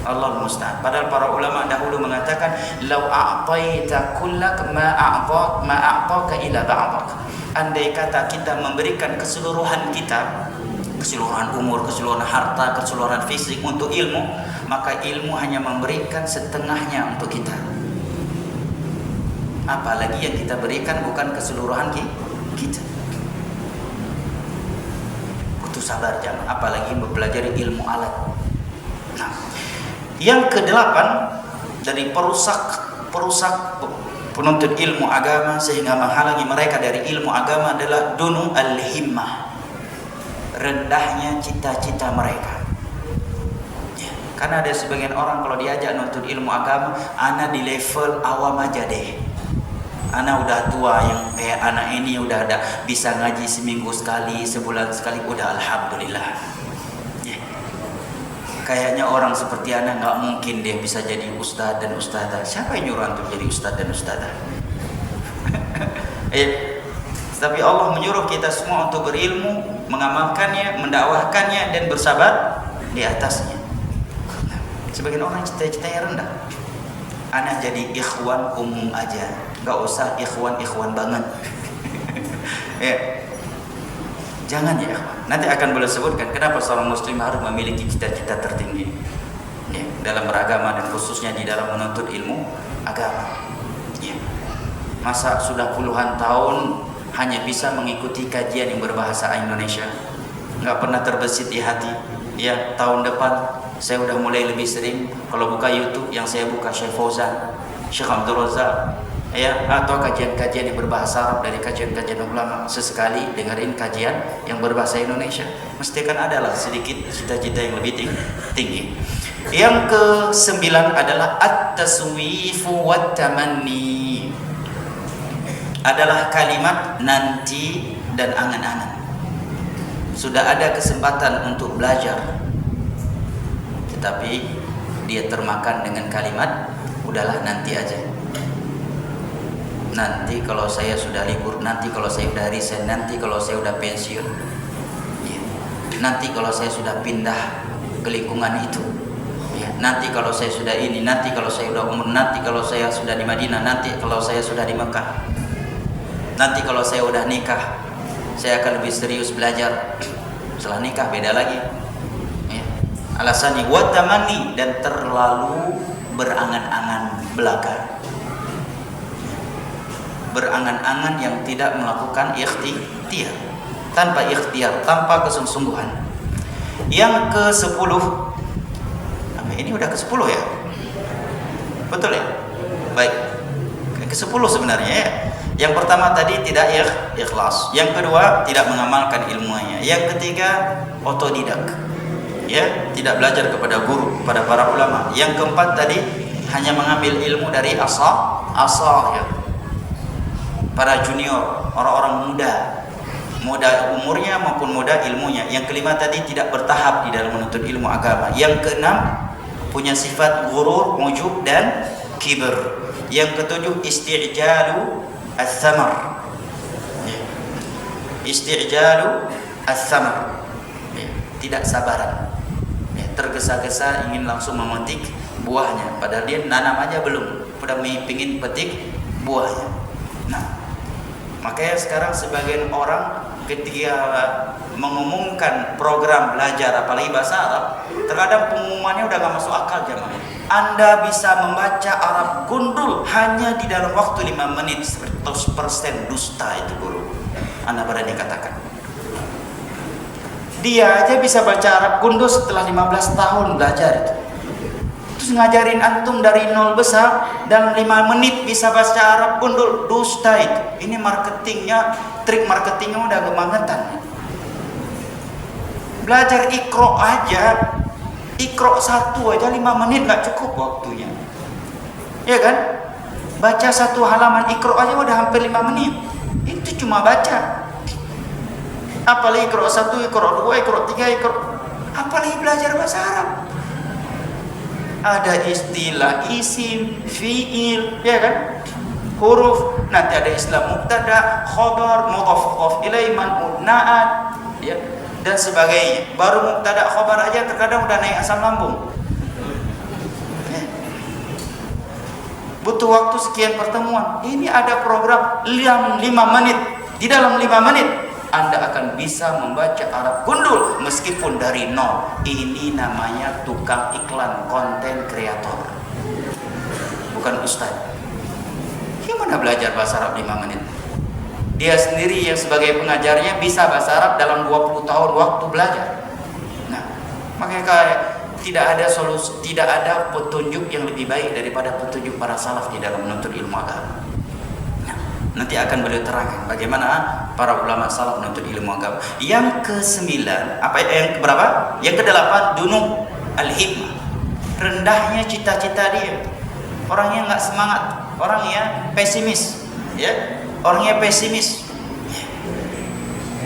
Allah musta'an. Padahal para ulama dahulu mengatakan, "Lau a'taita kullak ma a'taka ila ba'dak." Andai kata kita memberikan keseluruhan kita, keseluruhan umur, keseluruhan harta, keseluruhan fisik untuk ilmu, maka ilmu hanya memberikan setengahnya untuk kita. Apalagi yang kita berikan bukan keseluruhan kita. Butuh sabar jamaah, apalagi mempelajari ilmu alat. Nah, yang kedelapan dari perusak penuntut ilmu agama sehingga menghalangi mereka dari ilmu agama adalah dunu al-himmah, rendahnya cita-cita mereka. Ya, karena ada sebagian orang kalau diajak nuntut ilmu agama, ana di level awam aja deh. Ana udah tua, yang kayak anak ini udah ada bisa ngaji seminggu sekali, sebulan sekali, udah alhamdulillah. Ya. kayaknya orang seperti ana nggak mungkin dia bisa jadi ustadz dan ustadzah. Siapa yang nyuruh antum jadi ustadz dan ustadzah? Tapi Allah menyuruh kita semua untuk berilmu, mengamalkannya, mendakwahkannya, dan bersabar di atasnya. Sebagian orang cita-citanya rendah. Ana jadi ikhwan umum aja, nggak usah ikhwan banget. Ya. Jangan ya ikhwan. Nanti akan boleh sebutkan kenapa seorang muslim harus memiliki cita-cita tertinggi ya, dalam beragama dan khususnya di dalam menuntut ilmu agama. Ya. Masa sudah puluhan tahun hanya bisa mengikuti kajian yang berbahasa Indonesia, nggak pernah terbesit di hati. Ya, tahun depan saya udah mulai lebih sering kalau buka YouTube yang saya buka Syekh Fauzan, Syekh Abdul Razak, ya, atau kajian-kajian yang berbahasa Arab dari kajian-kajian ulama. Sesekali dengerin kajian yang berbahasa Indonesia. Mesti kan adalah sedikit cita-cita yang lebih tinggi. Yang ke-9 adalah at-taswifu wat-tamanni. Adalah kalimat nanti dan angan-angan. Sudah ada kesempatan untuk belajar, tetapi dia termakan dengan kalimat udahlah nanti aja. Nanti kalau saya sudah libur, nanti kalau saya sudah resign, nanti kalau saya sudah pensiun, ya. Nanti kalau saya sudah pindah ke lingkungan itu, ya. Nanti kalau saya sudah ini, nanti kalau saya sudah umur, nanti kalau saya sudah di Madinah, nanti kalau saya sudah di Mekah. Nanti kalau saya udah nikah, saya akan lebih serius belajar. Setelah nikah beda lagi. Ya. Alasannya watamani, dan terlalu berangan-angan belaka. Berangan-angan yang tidak melakukan ikhtiar, tanpa ikhtiar, tanpa kesungguhan. Yang ke-10, ini udah ke-10 ya? Betul ya? Baik. Ke-10 sebenarnya ya. Yang pertama tadi tidak ikhlas. Yang kedua tidak mengamalkan ilmunya. Yang ketiga otodidak. Ya, tidak belajar kepada guru, kepada para ulama. Yang keempat tadi hanya mengambil ilmu dari asal ya. Para junior, orang-orang muda umurnya maupun muda ilmunya. Yang kelima tadi tidak bertahap di dalam menuntut ilmu agama. Yang keenam punya sifat ghurur, ujub dan kibr. Yang ketujuh isti'jalu as-samar. Isti'jalu as-samar. Tidak sabaran. Tergesa-gesa ingin langsung memetik buahnya, padahal dia nanam aja belum, udah pingin petik buahnya. Nah, makanya sekarang sebagian orang ketika mengumumkan program belajar apalagi bahasa Arab, terkadang pengumumannya udah gak masuk akal jemaah. Anda bisa membaca Arab gundul hanya di dalam waktu 5 menit. 100% dusta itu guru. Anda berani katakan. Dia aja bisa baca Arab gundul setelah 15 tahun belajar itu. Terus ngajarin antum dari nol besar dan 5 menit bisa baca Arab gundul, dusta itu. Ini marketingnya, trik marketingnya udah kebangetan. Belajar Iqra aja, Iqra 1 aja 5 menit gak cukup waktunya. Ya kan? Baca 1 halaman Iqra aja udah hampir 5 menit. Itu cuma baca. Apalagi Iqra 1, Iqra 2, Iqra 3, Iqra. Apalagi belajar bahasa Arab. Ada istilah isim, fi'il, ya kan? Huruf, nanti ada istilah mubtada, khabar, mudhaf ilaih, man'ut, na'at, ya, dan sebagainya. Baru mubtada khabar aja terkadang udah naik asam lambung. Butuh waktu sekian pertemuan. Ini ada program 5 menit. Di dalam 5 menit Anda akan bisa membaca Arab gundul meskipun dari nol. Ini namanya tukang iklan, konten kreator, bukan ustaz. Gimana belajar bahasa Arab 5 menit? Dia sendiri yang sebagai pengajarnya bisa bahasa Arab dalam 20 tahun waktu belajar. Nah, makanya tidak ada solusi, tidak ada petunjuk yang lebih baik daripada petunjuk para salaf di dalam menuntut ilmu agama. Nanti akan beliau terangkan bagaimana para ulama salaf menuntut ilmu agama. Yang ke-9, yang keberapa? Yang ke-8, dunum al-himah. Rendahnya cita-cita dia. Orangnya enggak semangat, orangnya pesimis, ya. Orangnya pesimis.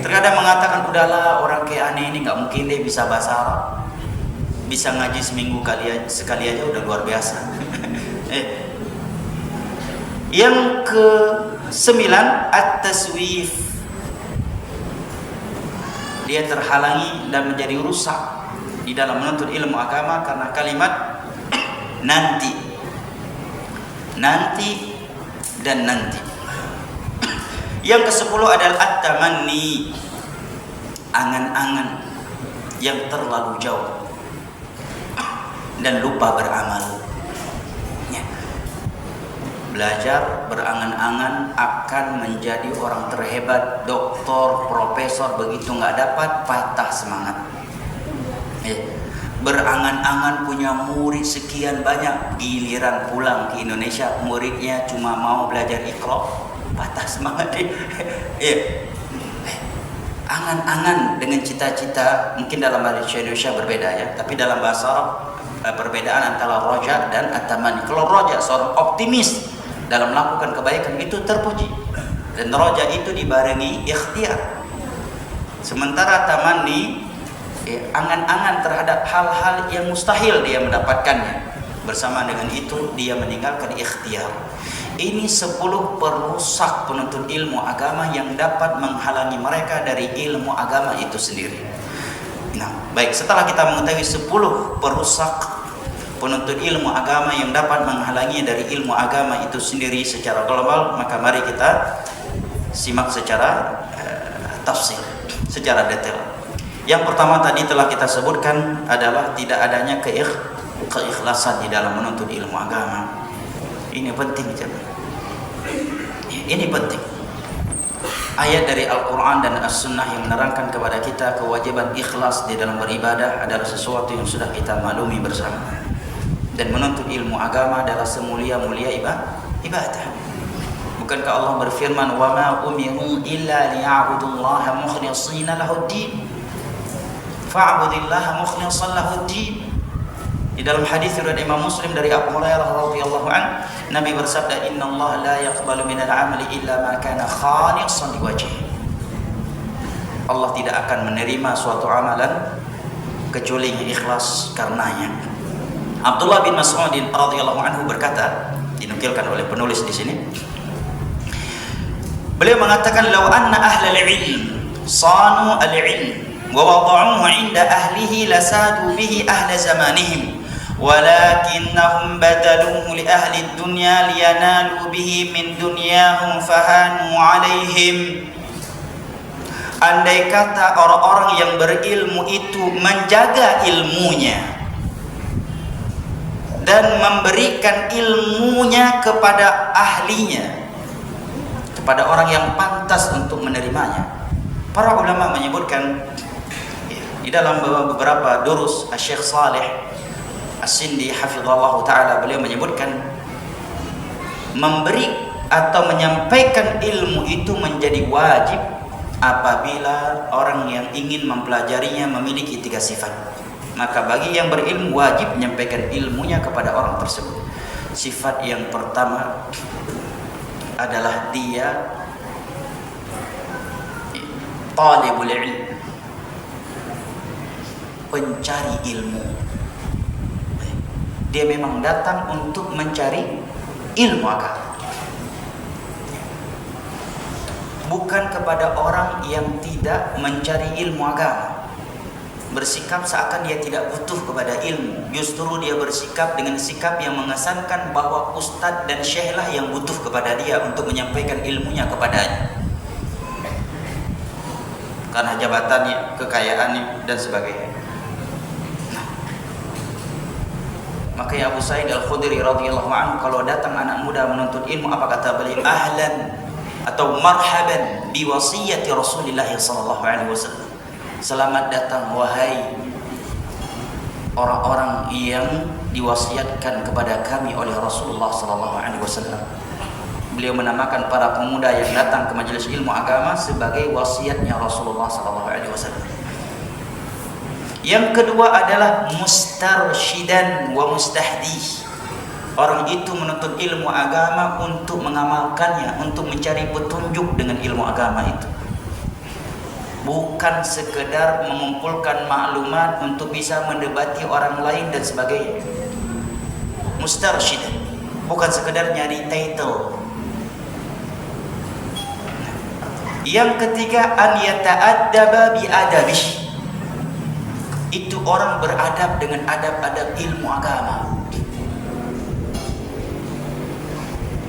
Terkadang mengatakan udahlah orang kayak aneh ini enggak mungkin dia bisa bahasa Arab. bisa ngaji seminggu sekali aja udah luar biasa. Yang ke-9, at-taswif. Dia terhalangi dan menjadi rusak di dalam menuntut ilmu agama karena kalimat nanti dan nanti. Yang ke-10 adalah at-tamanni, angan-angan yang terlalu jauh dan lupa beramal. Belajar berangan-angan akan menjadi orang terhebat, doktor, profesor, begitu nggak dapat patah semangat. Berangan-angan punya murid sekian banyak, giliran pulang ke Indonesia muridnya cuma mau belajar Iqra, patah semangat. Angan-angan dengan cita-cita, mungkin dalam bahasa Indonesia berbeda ya, tapi dalam bahasa Arab perbedaan antara roja dan at-tamanni. Kalau roja seorang optimis dalam melakukan kebaikan itu terpuji, dan roja itu dibarengi ikhtiar. Sementara tamanni angan-angan terhadap hal-hal yang mustahil dia mendapatkannya. Bersama dengan itu dia meninggalkan ikhtiar. Ini 10 perusak penuntut ilmu agama yang dapat menghalangi mereka dari ilmu agama itu sendiri. Nah, baik, setelah kita mengetahui 10 perusak penuntut ilmu agama yang dapat menghalangi dari ilmu agama itu sendiri secara global, maka mari kita simak secara tafsir, secara detail. Yang pertama tadi telah kita sebutkan adalah tidak adanya keikhlasan di dalam menuntut ilmu agama. Ini penting, ini penting. Ayat dari Al-Quran dan As-Sunnah yang menerangkan kepada kita kewajiban ikhlas di dalam beribadah adalah sesuatu yang sudah kita maklumi bersama. Dan menuntut ilmu agama adalah semulia-mulia ibadah. Bukankah Allah berfirman, "Wa ma umiru illa liya'budullaha mukhlishina lahud-din." Fa'budillaha mukhlishan lahud-din. Di dalam hadis riwayat Imam Muslim dari Abu Hurairah radhiyallahu an, Nabi bersabda, "Innallaha la yaqbalu minal 'amali illa ma kana khalisan liwajhihi." Allah tidak akan menerima suatu amalan kecuali yang ikhlas karenanya. Abdullah bin Mas'ud radhiyallahu anhu berkata, dinukilkan oleh penulis di sini. Beliau mengatakan, "Law anna ahlal ilm sanu al-ilm wa wada'uhu 'inda ahlihi lasadu bihi ahla zamanihim, walakinnahum badaluhu li ahli ad-dunya liyanalu bihi min dunyahum fahanu 'alaihim." Andai kata orang-orang yang berilmu itu menjaga ilmunya dan memberikan ilmunya kepada ahlinya, kepada orang yang pantas untuk menerimanya. Para ulama menyebutkan di dalam beberapa durus, Syekh Saleh As-Sindi hafizallahu ta'ala, beliau menyebutkan memberi atau menyampaikan ilmu itu menjadi wajib apabila orang yang ingin mempelajarinya memiliki 3 sifat. Maka bagi yang berilmu wajib menyampaikan ilmunya kepada orang tersebut. Sifat yang pertama adalah dia talibul ilm, pencari ilmu. Dia memang datang untuk mencari ilmu agama, bukan kepada orang yang tidak mencari ilmu agama. Bersikap seakan dia tidak butuh kepada ilmu. Justru dia bersikap dengan sikap yang mengesankan bahwa ustadz dan syekhlah yang butuh kepada dia untuk menyampaikan ilmunya kepadanya, karena jabatannya, kekayaannya, dan sebagainya. Makanya Abu Sa'id Al-Khudri radhiyallahu anhu kalau datang anak muda menuntut ilmu, apa kata beliau? Ahlan atau marhaban bi wasiyati Rasulillah sallallahu alaihi wasallam. Selamat datang wahai orang-orang yang diwasiatkan kepada kami oleh Rasulullah sallallahu alaihi wasallam. Beliau menamakan para pemuda yang datang ke majelis ilmu agama sebagai wasiatnya Rasulullah sallallahu alaihi wasallam. Yang kedua adalah mustarsyidan wa mustahdi. Orang itu menuntut ilmu agama untuk mengamalkannya, untuk mencari petunjuk dengan ilmu agama itu. bukan sekedar mengumpulkan maklumat untuk bisa mendebati orang lain dan sebagainya. Mustarsyid, bukan sekedar nyari title. Yang ketiga, an yata'addaba bi adabih. Itu orang beradab dengan adab-adab ilmu agama.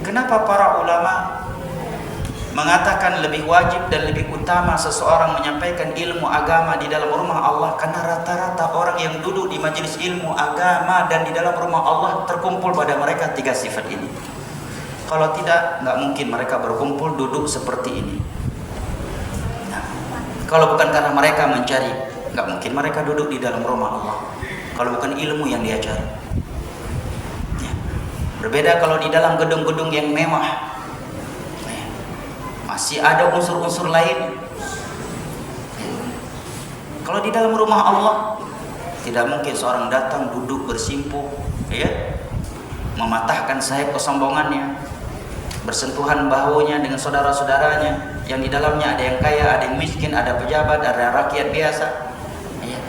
Kenapa para ulama mengatakan lebih wajib dan lebih utama seseorang menyampaikan ilmu agama di dalam rumah Allah? Karena rata-rata orang yang duduk di majelis ilmu agama dan di dalam rumah Allah terkumpul pada mereka 3 sifat ini. Kalau tidak, nggak mungkin mereka berkumpul duduk seperti ini. Nah, kalau bukan karena mereka mencari, nggak mungkin mereka duduk di dalam rumah Allah. Kalau bukan ilmu yang diajar. Berbeda kalau di dalam gedung-gedung yang mewah, masih ada unsur-unsur lain. Kalau di dalam rumah Allah, tidak mungkin seorang datang duduk bersimpuh, ya, mematahkan sayap kesombongannya, bersentuhan bahunya dengan saudara-saudaranya yang di dalamnya ada yang kaya, ada yang miskin, ada pejabat, ada rakyat biasa. Ya.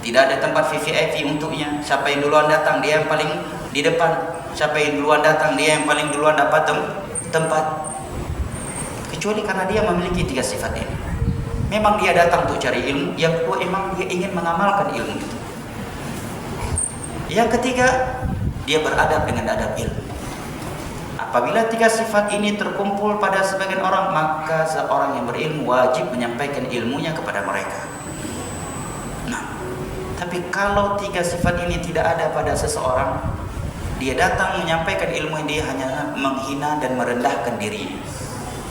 Tidak ada tempat VIP untuknya. Siapa yang duluan datang, dia yang paling di depan. Siapa yang duluan datang, dia yang paling duluan dapat tempat. Kecuali karena dia memiliki 3 sifat ini. Memang dia datang untuk cari ilmu. Yang kedua, memang dia ingin mengamalkan ilmu itu. Yang ketiga, dia beradab dengan adab ilmu. Apabila 3 sifat ini terkumpul pada sebagian orang, maka seorang yang berilmu wajib menyampaikan ilmunya kepada mereka. Nah, tapi kalau 3 sifat ini tidak ada pada seseorang, dia datang menyampaikan ilmu, dia hanya menghina dan merendahkan dirinya.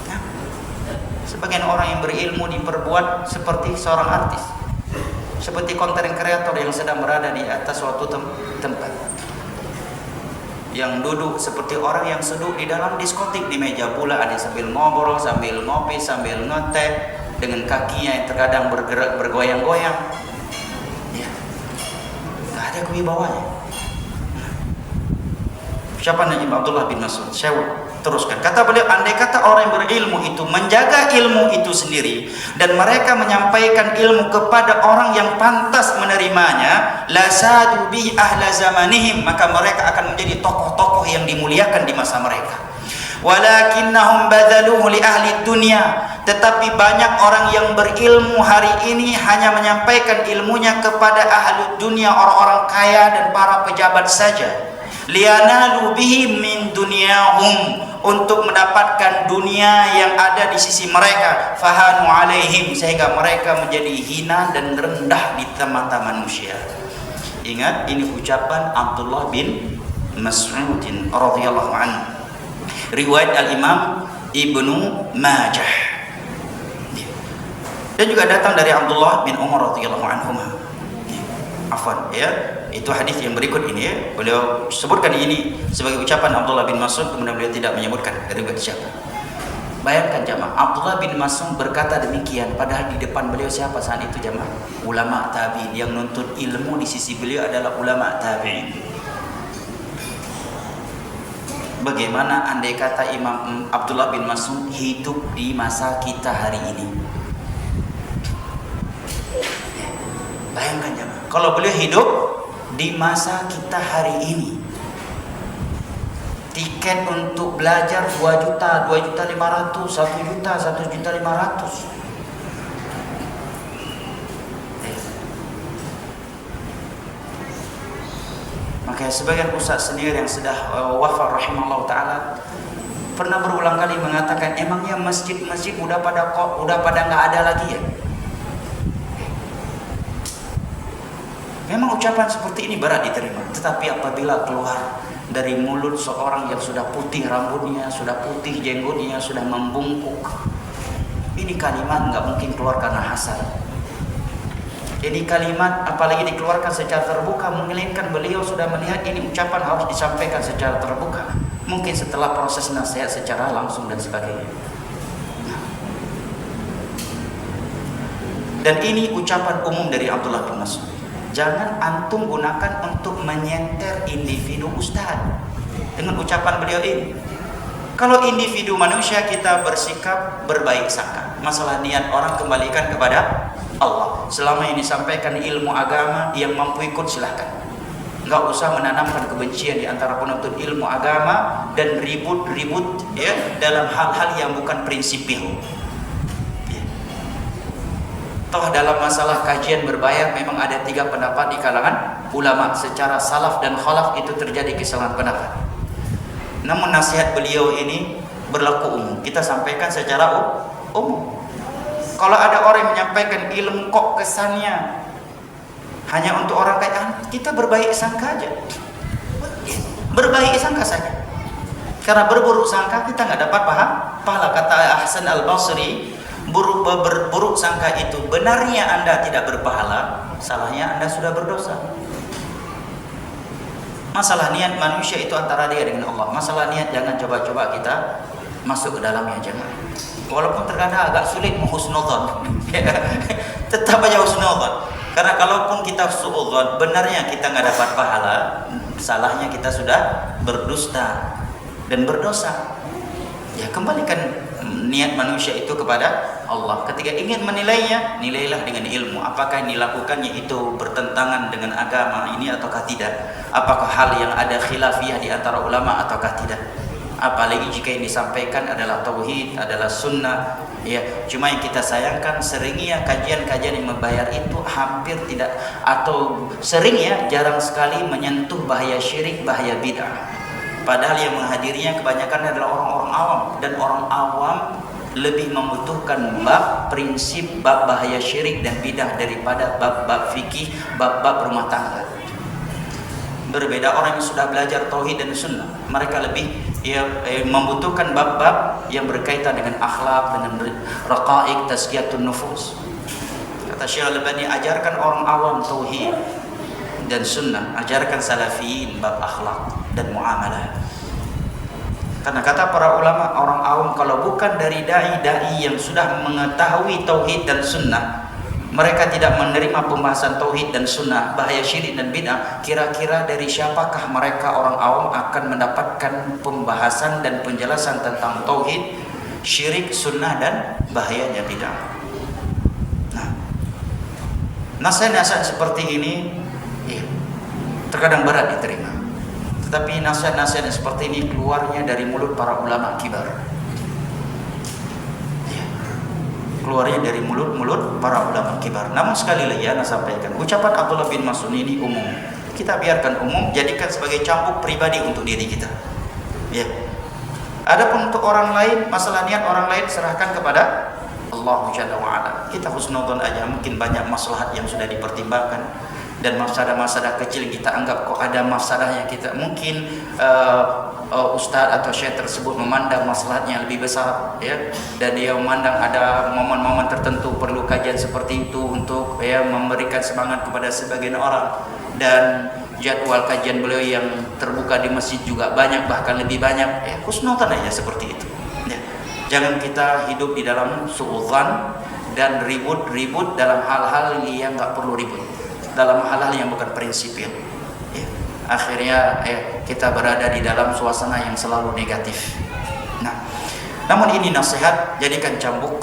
Nah, sebagian orang yang berilmu diperbuat seperti seorang artis, seperti konten kreator yang sedang berada di atas suatu tempat, yang duduk seperti orang yang seduk di dalam diskotik di meja pula, ada sambil ngobrol, sambil ngopi, sambil ngeteh dengan kakinya yang terkadang bergerak bergoyang-goyang. Ya, nggak ada kewibawanya. Siapa Nabi Abdullah bin Mas'ud? Saya teruskan. Kata beliau, andai kata orang yang berilmu itu menjaga ilmu itu sendiri dan mereka menyampaikan ilmu kepada orang yang pantas menerimanya, la sadu bi ahla zamanihim, maka mereka akan menjadi tokoh-tokoh yang dimuliakan di masa mereka. Walakinnahum badzaluhu li ahli dunya, tetapi banyak orang yang berilmu hari ini hanya menyampaikan ilmunya kepada ahli dunia, orang-orang kaya dan para pejabat saja. Liyanalu bihi min dunyahum, untuk mendapatkan dunia yang ada di sisi mereka. Fahanu alaihim, sehingga mereka menjadi hina dan rendah di mata manusia. Ingat, ini ucapan Abdullah bin Mas'ud radhiyallahu anhu, riwayat al-Imam Ibnu Majah, dan juga datang dari Abdullah bin Umar radhiyallahu anhu. Afwan, ya, itu hadis yang berikut ini, ya, beliau sebutkan ini sebagai ucapan Abdullah bin Mas'ud, kemudian beliau tidak menyebutkan riwayat siapa. Bayangkan jamaah, Abdullah bin Mas'ud berkata demikian, padahal di depan beliau siapa saat itu jamaah? Ulama tabi'in. Yang nuntut ilmu di sisi beliau adalah ulama tabi'in. Bagaimana andai kata Imam Abdullah bin Mas'ud hidup di masa kita hari ini? Bayangkan jamaah, kalau beliau hidup di masa kita hari ini, tiket untuk belajar 2 juta, 2.500.000, 1 juta, 1.500.000. Maka sebagian ustaz sendiri yang sudah wafat rahimahullah ta'ala pernah berulang kali mengatakan, emangnya masjid-masjid udah pada nggak ada lagi ya? Memang ucapan seperti ini berat diterima, tetapi apabila keluar dari mulut seorang yang sudah putih rambutnya, sudah putih jenggotnya, sudah membungkuk, ini kalimat nggak mungkin keluar karena hasad. Ini kalimat apalagi dikeluarkan secara terbuka, melainkan beliau sudah melihat ini ucapan harus disampaikan secara terbuka, mungkin setelah proses nasihat secara langsung dan sebagainya. Dan ini ucapan umum dari Abdullah bin Mas'ud. Jangan antum gunakan untuk menyenter individu ustaz dengan ucapan beliau ini. Kalau individu manusia kita bersikap berbaik sangka. Masalah niat orang kembalikan kepada Allah. Selama ini disampaikan ilmu agama, yang mampu ikut silahkan. Enggak usah menanamkan kebencian di antara penuntut ilmu agama dan ribut-ribut ya dalam hal-hal yang bukan prinsipil. Ya. Toh dalam masalah kajian berbayar memang ada 3 pendapat di kalangan ulama. Secara salaf dan khalaf itu terjadi kesalahan pendapat. Namun nasihat beliau ini berlaku umum. Kita sampaikan secara umum. Kalau ada orang yang menyampaikan ilmu kok kesannya hanya untuk orang kaya, kita berbaik sangka aja. Berbaik sangka saja. Karena berburuk sangka kita nggak dapat pahala. Kata Hasan Al-Basri, berburuk sangka itu benarnya Anda tidak berpahala, salahnya Anda sudah berdosa. Masalah niat manusia itu antara dia dengan Allah. Masalah niat jangan coba-coba kita masuk ke dalamnya, jangan. Walaupun terkadang agak sulit menghusnudzon, tetap aja husnudzon. Karena kalaupun kita suudzon, benarnya kita nggak dapat pahala, salahnya kita sudah berdusta dan berdosa. Ya, kembalikan niat manusia itu kepada Allah. Ketika ingin menilainya, nilailah dengan ilmu. Apakah yang dilakukannya itu bertentangan dengan agama ini ataukah tidak? Apakah hal yang ada khilafiyah di antara ulama ataukah tidak? Apalagi jika yang disampaikan adalah tauhid, adalah sunnah. Ya, cuma yang kita sayangkan seringnya kajian-kajian yang membayar itu hampir tidak, atau seringnya jarang sekali menyentuh bahaya syirik, bahaya bid'ah. Padahal yang menghadirinya kebanyakan adalah orang-orang awam, dan orang awam lebih membutuhkan bab prinsip, bab bahaya syirik dan bidah daripada bab-bab fikih, bab-bab rumah tangga. Berbeda orang yang sudah belajar tauhid dan sunnah, mereka lebih membutuhkan bab-bab yang berkaitan dengan akhlak, dengan raqaiq, tazkiyatun nufus. Kata Syekh Al-Albani, ajarkan orang awam tauhid dan sunnah, ajarkan salafiyin bab akhlak dan muamalah. Karena kata para ulama, orang awam kalau bukan dari dai-dai yang sudah mengetahui tauhid dan sunnah, mereka tidak menerima pembahasan tauhid dan sunnah, bahaya syirik dan bid'ah, kira-kira dari siapakah mereka orang awam akan mendapatkan pembahasan dan penjelasan tentang tauhid, syirik, sunnah dan bahayanya bid'ah. Nah, nasihat-nasihat seperti ini terkadang berat diterima. Tetapi nasihat-nasihat seperti ini keluarnya dari mulut para ulama kibar. Keluarnya dari mulut-mulut para ulama kibar. Namun sekali lagi saya sampaikan, ucapan Abdullah bin Mas'ud ini umum. Kita biarkan umum, jadikan sebagai cambuk pribadi untuk diri kita. Ya. Adapun untuk orang lain, masalah niat orang lain serahkan kepada Allah Jalla wa Ala. Kita husnudzon aja, mungkin banyak maslahat yang sudah dipertimbangkan. Dan masalah-masalah kecil kita anggap kok ada masalahnya, kita mungkin ustaz atau syekh tersebut memandang masalahnya lebih besar, ya, dan dia memandang ada momen-momen tertentu perlu kajian seperti itu untuk memberikan semangat kepada sebagian orang, dan jadwal kajian beliau yang terbuka di masjid juga banyak, bahkan lebih banyak, husnudzon aja seperti itu, ya. Jangan kita hidup di dalam suudzon dan ribut-ribut dalam hal-hal yang nggak perlu ribut, dalam hal-hal yang bukan prinsipil, ya. Akhirnya kita berada di dalam suasana yang selalu negatif. Nah, namun ini nasihat, jadikan cambuk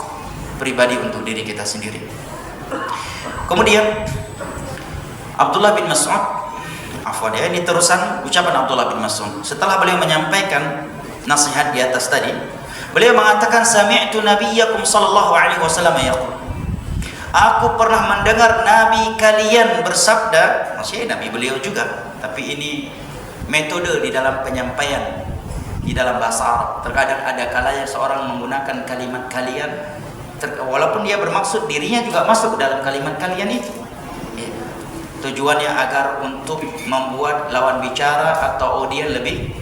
pribadi untuk diri kita sendiri. Kemudian Abdullah bin Mas'ud, ini terusan ucapan Abdullah bin Mas'ud. Setelah beliau menyampaikan nasihat di atas tadi, beliau mengatakan, sami'tu nabiyyakum sallallahu alaihi wasallam yaqul, aku pernah mendengar Nabi kalian bersabda, maksudnya Nabi beliau juga, tapi ini metode di dalam penyampaian di dalam bahasa Arab. Terkadang ada kalanya seorang menggunakan kalimat kalian, walaupun dia bermaksud dirinya juga masuk dalam kalimat kalian itu, ya. Tujuannya agar untuk membuat lawan bicara atau audien lebih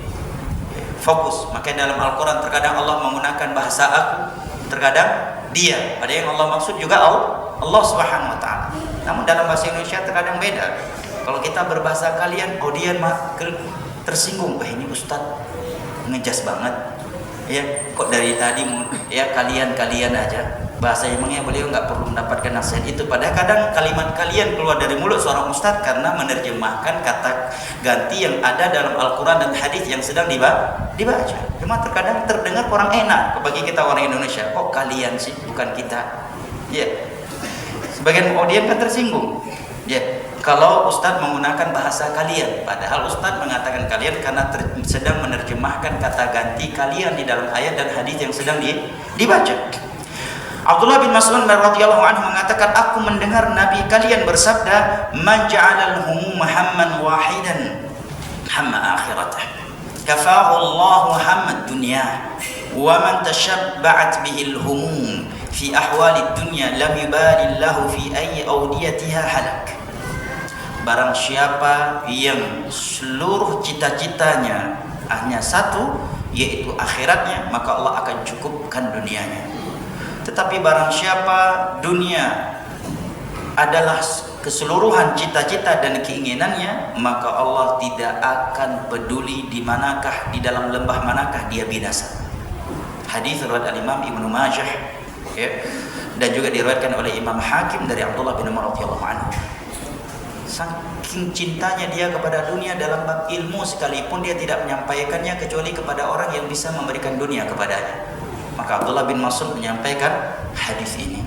fokus. Makanya dalam Al-Quran terkadang Allah menggunakan bahasa aku, terkadang dia, ada yang Allah maksud juga Allah Subhanahu wa taala. Namun dalam bahasa Indonesia terkadang beda. Kalau kita berbahasa kalian, audien tersinggung, ini ustaz ngejas banget. Ya, kok dari tadi ya kalian aja. Bahasa emangnya beliau nggak perlu mendapatkan nasihat itu. Padahal kadang kalimat kalian keluar dari mulut seorang ustadz karena menerjemahkan kata ganti yang ada dalam Al-Quran dan hadis yang sedang dibaca. Cuma terkadang terdengar kurang enak bagi kita orang Indonesia. Kok kalian sih, bukan kita? Ya, sebagian audiens kan tersinggung. Ya, kalau ustadz menggunakan bahasa kalian, padahal ustadz mengatakan kalian karena sedang menerjemahkan kata ganti kalian di dalam ayat dan hadis yang sedang dibaca. Abdullah bin Mas'ud radhiyallahu anhu mengatakan, aku mendengar Nabi kalian bersabda, man ja'alal humuma hamman wahidan hamma akhiratah kafahu Allahu hamma dunya wa man tashabba'at bihil humum fi ahwali dunya lam yubali lahu fi ayyi awdiyatiha halak. Barang siapa yang seluruh cita-citanya hanya satu, yaitu akhiratnya, maka Allah akan cukupkan dunianya. Tetapi barang siapa dunia adalah keseluruhan cita-cita dan keinginannya, maka Allah tidak akan peduli di manakah, di dalam lembah manakah dia binasa. Hadis riwayat Al-Imam Ibnu Majah, ya, dan juga diriwayatkan oleh Imam Hakim dari Abdullah bin Umar radhiyallahu anhu. Saking cintanya dia kepada dunia dalam bab ilmu, sekalipun dia tidak menyampaikannya kecuali kepada orang yang bisa memberikan dunia kepadanya. Maka Abdullah bin Mas'ud menyampaikan hadis ini.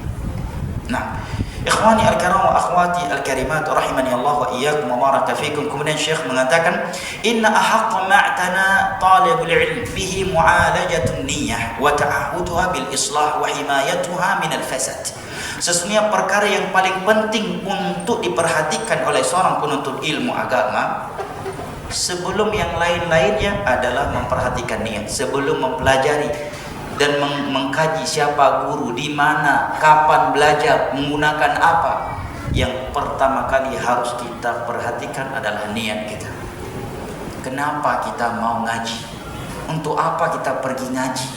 Nah, ikhwani al-kiram wa akhwati al-karimat rahimani Allah wa iyyakum wa baraka fikum. Kemudian Syekh mengatakan, inna ahaqqa ma'tana talibul ilm bihi mu'alajatun niyyah wa ta'ahuduha bil islah wa himayatuha min al-fasad. Sesungguhnya perkara yang paling penting untuk diperhatikan oleh seorang penuntut ilmu agama sebelum yang lain-lainnya adalah memperhatikan niat. Sebelum mempelajari dan mengkaji siapa guru, di mana, kapan belajar, menggunakan apa, yang pertama kali harus kita perhatikan adalah niat kita. Kenapa kita mau ngaji? Untuk apa kita pergi ngaji?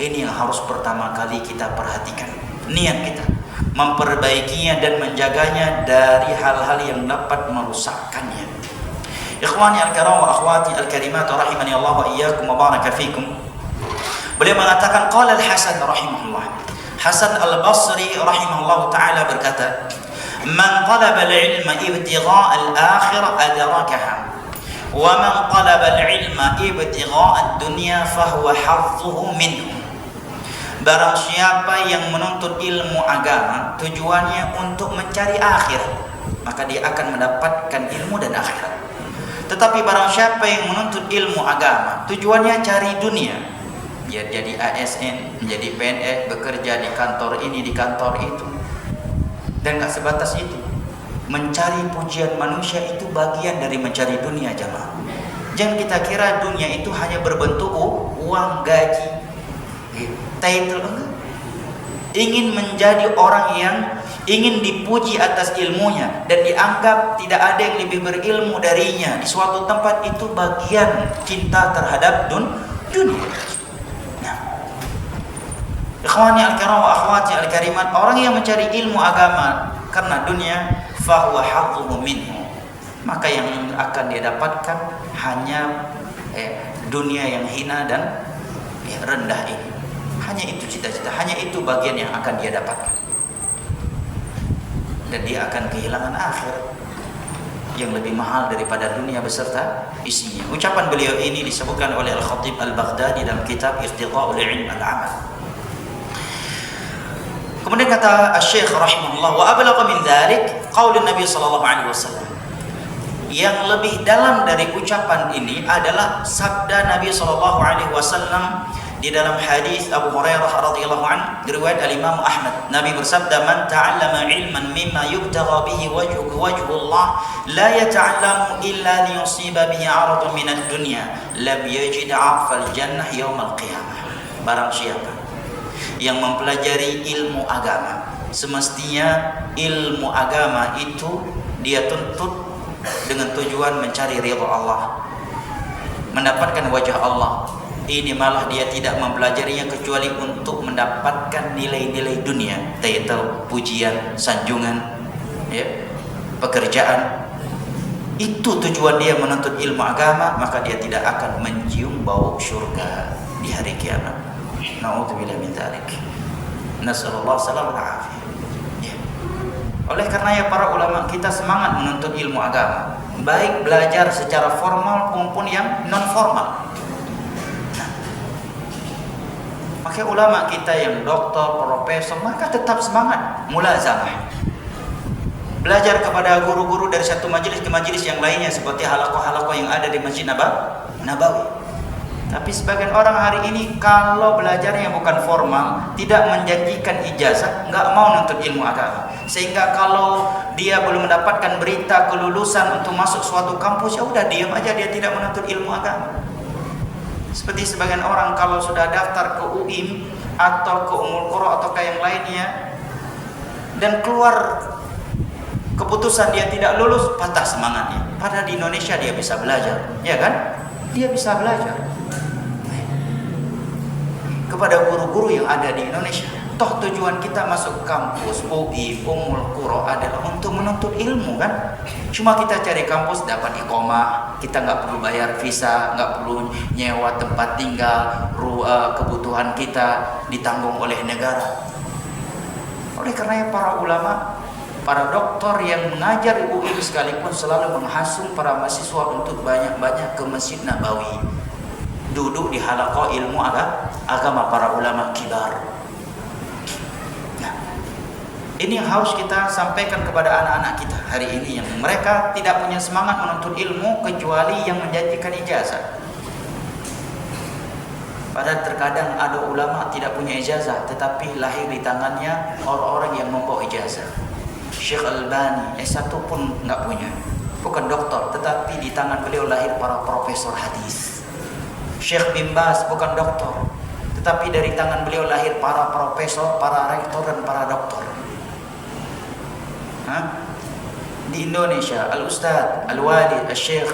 Ini yang harus pertama kali kita perhatikan, niat kita, memperbaikinya dan menjaganya dari hal-hal yang dapat merusakkannya. Ikhwani al-kiram wa akhwati al-karimat rahimani Allah wa iyyakum wa baraka fikum. Beliau mengatakan, qala al-Hasan rahimahullah, Hasan al-Basri rahimahullah ta'ala berkata, man talaba al-ilma ibtigha'a al-akhirah adrakaha wa man talaba al-ilma ibtigha'a ad-dunya fahuwa hadzuhu minhu. Barang siapa yang menuntut ilmu agama tujuannya untuk mencari akhirat, maka dia akan mendapatkan ilmu dan akhirat. Tetapi barang siapa yang menuntut ilmu agama tujuannya cari dunia, dia jadi ASN, menjadi PNS, bekerja di kantor ini, di kantor itu, dan gak sebatas itu, mencari pujian manusia itu bagian dari mencari dunia, jamaah. Jangan kita kira dunia itu hanya berbentuk uang, gaji, title. Ingin menjadi orang yang ingin dipuji atas ilmunya dan dianggap tidak ada yang lebih berilmu darinya di suatu tempat, itu bagian cinta terhadap dunia. Ikhwani al-kiram wa akhwati al-karimat, orang yang mencari ilmu agama karena dunia, fahuwa hadzuhu minhu, maka yang akan dia dapatkan hanya dunia yang hina dan rendah ini. Hanya itu cita-cita, hanya itu bagian yang akan dia dapatkan, dan dia akan kehilangan akhirat yang lebih mahal daripada dunia beserta isinya. Ucapan beliau ini disebutkan oleh Al-Khatib Al-Baghdadi dalam kitab Irtiqa'ul Ilm Al-Amal. Kemudian kata Syekh rahimahullah, wa ablagha min dzalik qaulun Nabi sallallahu alaihi wasallam. Yang lebih dalam dari ucapan ini adalah sabda Nabi sallallahu alaihi wasallam di dalam hadis Abu Hurairah radhiyallahu anhu riwayat Al-Imam Ahmad. Nabi bersabda, man ta'allama ilman mimma yubtagha bihi wajhullah la yata'allamu illa liyusiba bihi 'aradun min ad-dunya lam yajid 'arfal jannah yaumal qiyamah. Barang siapa yang mempelajari ilmu agama, semestinya ilmu agama itu dia tuntut dengan tujuan mencari ridha Allah, mendapatkan wajah Allah. Ini malah dia tidak mempelajarinya kecuali untuk mendapatkan nilai-nilai dunia, title, pujian, sanjungan, ya, pekerjaan. Itu tujuan dia menuntut ilmu agama, maka dia tidak akan mencium bau surga di hari kiamat. Na'udzubillah min dzalik. Nasallallahu alaihi wasallam. Ya. Oleh karena ya para ulama kita semangat menuntut ilmu agama, baik belajar secara formal maupun yang non formal. Maka ulama kita yang doktor, profesor, maka tetap semangat mulazamah. Belajar kepada guru-guru dari satu majelis ke majelis yang lainnya seperti halaqah-halaqah yang ada di Masjid Nabawi. Tapi sebagian orang hari ini kalau belajarnya bukan formal, tidak menjanjikan ijazah, nggak mau nuntut ilmu agama. Sehingga kalau dia belum mendapatkan berita kelulusan untuk masuk suatu kampus, ya udah diam aja, dia tidak menuntut ilmu agama. Seperti sebagian orang kalau sudah daftar ke UIM atau ke Ummul Qura atau ke yang lainnya dan keluar keputusan dia tidak lulus, patah semangatnya. Padahal di Indonesia dia bisa belajar, ya kan? Dia bisa belajar kepada guru-guru yang ada di Indonesia. Toh tujuan kita masuk kampus UI, Ummul Qura adalah untuk menuntut ilmu kan. Cuma kita cari kampus dapat iqamah, kita nggak perlu bayar visa, nggak perlu nyewa tempat tinggal, kebutuhan kita ditanggung oleh negara. Oleh karena para ulama, para doktor yang mengajar UI sekalipun selalu menghasung para mahasiswa untuk banyak-banyak ke Masjid Nabawi, duduk di halaqah ilmu agama para ulama kibar. Ini yang harus kita sampaikan kepada anak-anak kita hari ini yang mereka tidak punya semangat menuntut ilmu kecuali yang menjanjikan ijazah. Padahal terkadang ada ulama tidak punya ijazah tetapi lahir di tangannya orang-orang yang membawa ijazah. Syekh Albani S1 pun nggak punya, bukan doktor, tetapi di tangan beliau lahir para profesor hadis. Syekh bin Baz bukan doktor, tetapi dari tangan beliau lahir para profesor, para rektor dan para doktor. Di Indonesia Al-Ustadz, Al-Walid, Al-Syekh,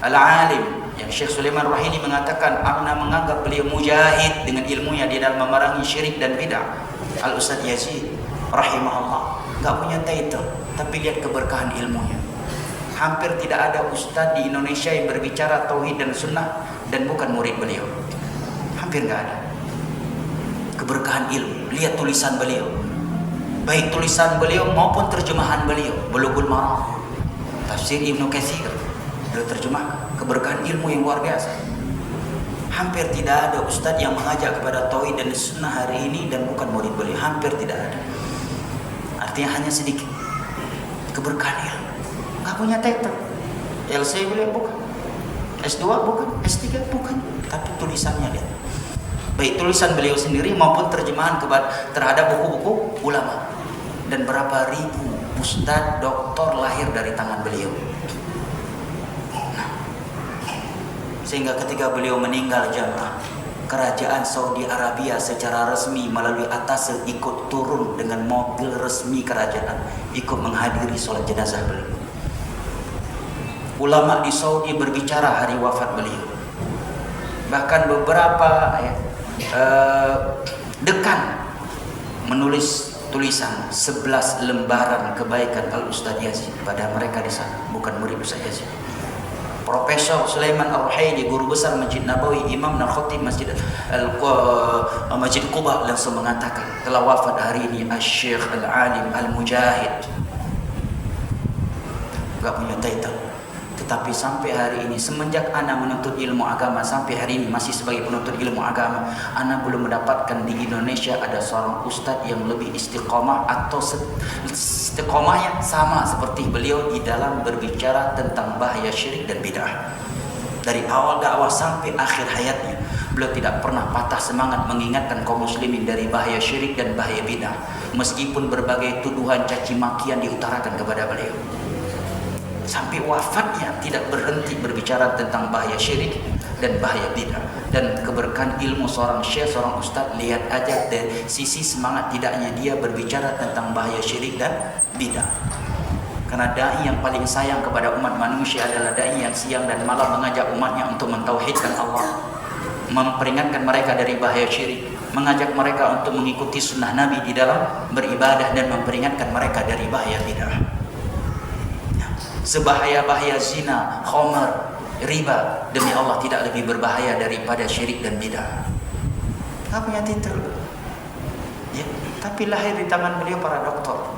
Al-Alim yang Syekh Sulaiman Rahili mengatakan, Ana menganggap beliau mujahid dengan ilmunya di dalam memerangi syirik dan bid'ah. Al-Ustadz Yazid rahimahullah gak punya title, tapi lihat keberkahan ilmunya. Hampir tidak ada ustadz di Indonesia yang berbicara tauhid dan sunnah dan bukan murid beliau. Hampir gak ada. Keberkahan ilmu, lihat tulisan beliau, baik tulisan beliau maupun terjemahan beliau. Bulughul Maram, tafsir Ibnu Katsir, beliau terjemah. Keberkahan ilmu yang luar biasa. Hampir tidak ada ustadz yang mengajak kepada tauhid dan sunnah hari ini dan bukan murid beliau. Hampir tidak ada. Artinya hanya sedikit. Keberkahan ilmu. Gak punya title. LC beliau bukan, S2 bukan, S3 bukan, tapi tulisannya lihat. Baik tulisan beliau sendiri maupun terjemahan terhadap buku-buku ulama. Dan berapa ribu ustadz, doktor lahir dari tangan beliau. Sehingga ketika beliau meninggal jamaah, kerajaan Saudi Arabia secara resmi melalui atas ikut turun dengan mobil resmi kerajaan ikut menghadiri sholat jenazah beliau. Ulama di Saudi berbicara hari wafat beliau. Bahkan beberapa dekan menulis tulisan 11 lembaran kebaikan Al-Ustadz Yazid pada mereka di sana, bukan murid Ustadz Yazid. Profesor Sulaiman Ar-Ruhaili, guru besar Masjid Nabawi, Imam dan Khatib Masjid Quba, langsung mengatakan telah wafat hari ini Al-Syekh Al-Alim Al-Mujahid. Gak punya title, tetapi sampai hari ini semenjak ana menuntut ilmu agama sampai hari ini masih sebagai penuntut ilmu agama, ana belum mendapatkan di Indonesia ada seorang ustadz yang lebih istiqomah atau istiqomahnya sama seperti beliau di dalam berbicara tentang bahaya syirik dan bid'ah. Dari awal dakwah sampai akhir hayatnya, beliau tidak pernah patah semangat mengingatkan kaum muslimin dari bahaya syirik dan bahaya bid'ah, meskipun berbagai tuduhan caci makian diutarakan kepada beliau. Sampai wafatnya tidak berhenti berbicara tentang bahaya syirik dan bahaya bid'ah. Dan keberkahan ilmu seorang syekh, seorang ustadz, lihat aja dari sisi semangat tidaknya dia berbicara tentang bahaya syirik dan bid'ah. Karena dai yang paling sayang kepada umat manusia adalah dai yang siang dan malam mengajak umatnya untuk mentauhidkan Allah, memperingatkan mereka dari bahaya syirik, mengajak mereka untuk mengikuti sunnah Nabi di dalam beribadah, dan memperingatkan mereka dari bahaya bid'ah. Sebahaya-bahaya zina, khamar, riba, demi Allah tidak lebih berbahaya daripada syirik dan bid'ah. Gak punya titel. Ya, tapi lahir di tangan beliau para doktor.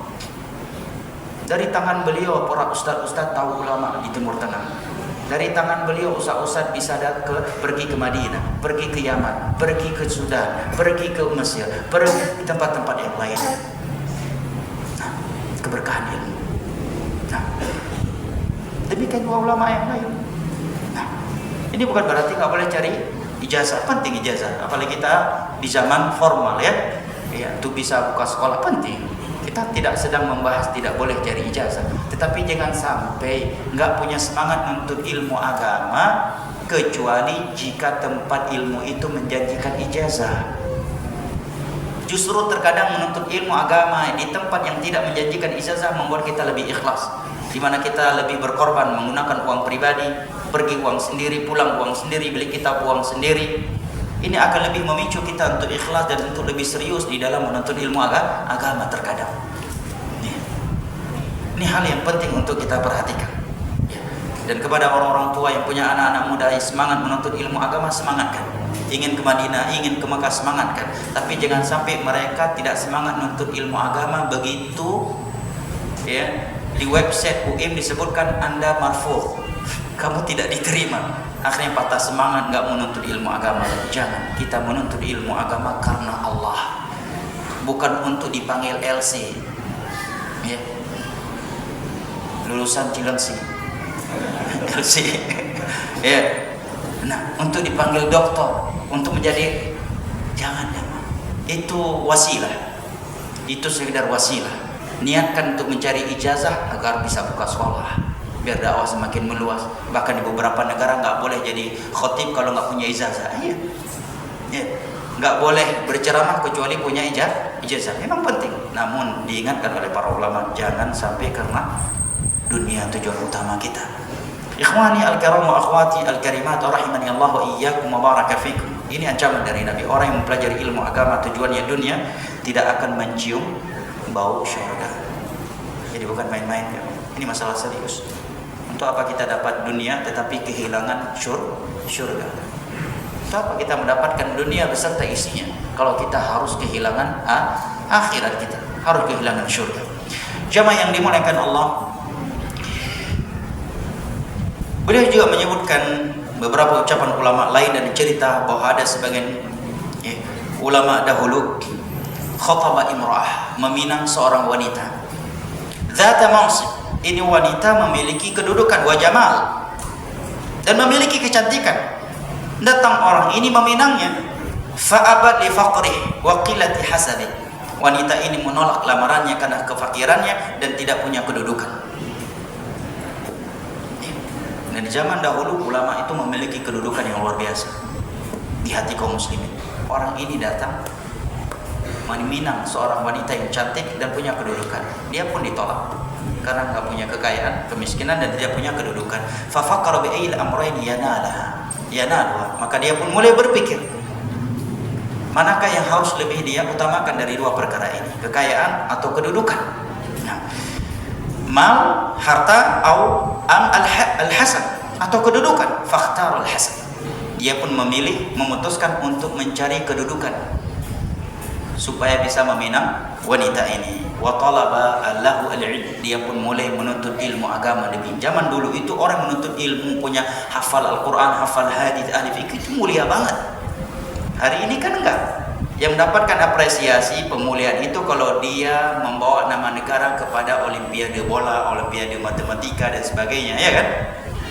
Dari tangan beliau para ustaz-ustaz tahu ulama di Timur Tengah. Dari tangan beliau ustaz-ustaz bisa pergi ke Madinah, pergi ke Yaman, pergi ke Sudan, pergi ke Mesir, pergi ke tempat-tempat yang lain. Nah, keberkahan ilmu. Nah, demikian dua ulama yang lain. Nah, ini bukan berarti nggak boleh cari ijazah. Penting ijazah, apalagi kita di zaman formal ya. Ya, untuk bisa buka sekolah penting. Kita tidak sedang membahas tidak boleh cari ijazah, tetapi jangan sampai nggak punya semangat untuk ilmu agama kecuali jika tempat ilmu itu menjanjikan ijazah. Justru terkadang menuntut ilmu agama di tempat yang tidak menjanjikan ijazah membuat kita lebih ikhlas, di mana kita lebih berkorban menggunakan uang pribadi, pergi uang sendiri, pulang uang sendiri, beli kitab uang sendiri. Ini akan lebih memicu kita untuk ikhlas dan untuk lebih serius di dalam menuntut ilmu agama terkadang. Ini hal yang penting untuk kita perhatikan. Dan kepada orang-orang tua yang punya anak-anak muda yang semangat menuntut ilmu agama, semangatkan. Ingin ke Madinah, ingin ke Mekah, semangatkan. Tapi jangan sampai mereka tidak semangat menuntut ilmu agama begitu ya di website UIM disebutkan Anda marfu, kamu tidak diterima. Akhirnya patah semangat, nggak menuntut ilmu agama. Jangan, kita menuntut ilmu agama karena Allah, bukan untuk dipanggil LC ya. Lulusan Cilengsi LC ya. Nah, untuk dipanggil doktor, untuk menjadi, jangan. Itu wasilah, itu sekedar wasilah. Niatkan untuk mencari ijazah agar bisa buka sekolah, biar dakwah semakin meluas. Bahkan di beberapa negara nggak boleh jadi khotib kalau nggak punya ijazah. Iya, ya. Nggak boleh berceramah kecuali punya ijazah. Memang penting, namun diingatkan oleh para ulama jangan sampai karena dunia tujuan utama kita. Ikhwani al-kiram wa akhwati al-karimat rahimani Allah wa iyyakum wa baraka fikum. Ini ancaman dari Nabi. Orang yang mempelajari ilmu agama tujuannya dunia tidak akan mencium bau syurga. Jadi bukan main-main ya. Ini masalah serius. Untuk apa kita dapat dunia tetapi kehilangan syurga? Untuk apa kita mendapatkan dunia beserta isinya kalau kita harus kehilangan akhirat kita, harus kehilangan syurga. Jamaah yang dimuliakan Allah, beliau juga menyebutkan beberapa ucapan ulama lain dan cerita bahwa ada sebagian ulama dahulu khataba imra'ah, meminang seorang wanita. Zata mansib, ini wanita memiliki kedudukan wa jamal dan memiliki kecantikan. Datang orang ini meminangnya, fa'abad li faqrih wa qillati hasabih. Wanita ini menolak lamarannya karena kefakirannya dan tidak punya kedudukan. Dan di zaman dahulu ulama itu memiliki kedudukan yang luar biasa di hati kaum muslimin. Orang ini datang meminang seorang wanita yang cantik dan punya kedudukan. Dia pun ditolak karena nggak punya kekayaan, kemiskinan dan tidak punya kedudukan. Fafaqara bi ayil amrayn yanalaha. Maka dia pun mulai berpikir, manakah yang harus lebih dia utamakan dari dua perkara ini, kekayaan atau kedudukan? Nah, mal, harta, al-hasan atau kedudukan. Fakhtar al-hasan. Dia pun memutuskan untuk mencari kedudukan supaya bisa meminang wanita ini. Wa talaba lahu al-ilm. Dia pun mulai menuntut ilmu agama. Di zaman dulu itu orang menuntut ilmu, punya hafal Al-Quran, hafal hadis, ahli fikih, itu mulia banget. Hari ini kan enggak. Yang mendapatkan apresiasi pemuliaan itu kalau dia membawa nama negara kepada olimpiade bola, olimpiade matematika dan sebagainya, ya kan?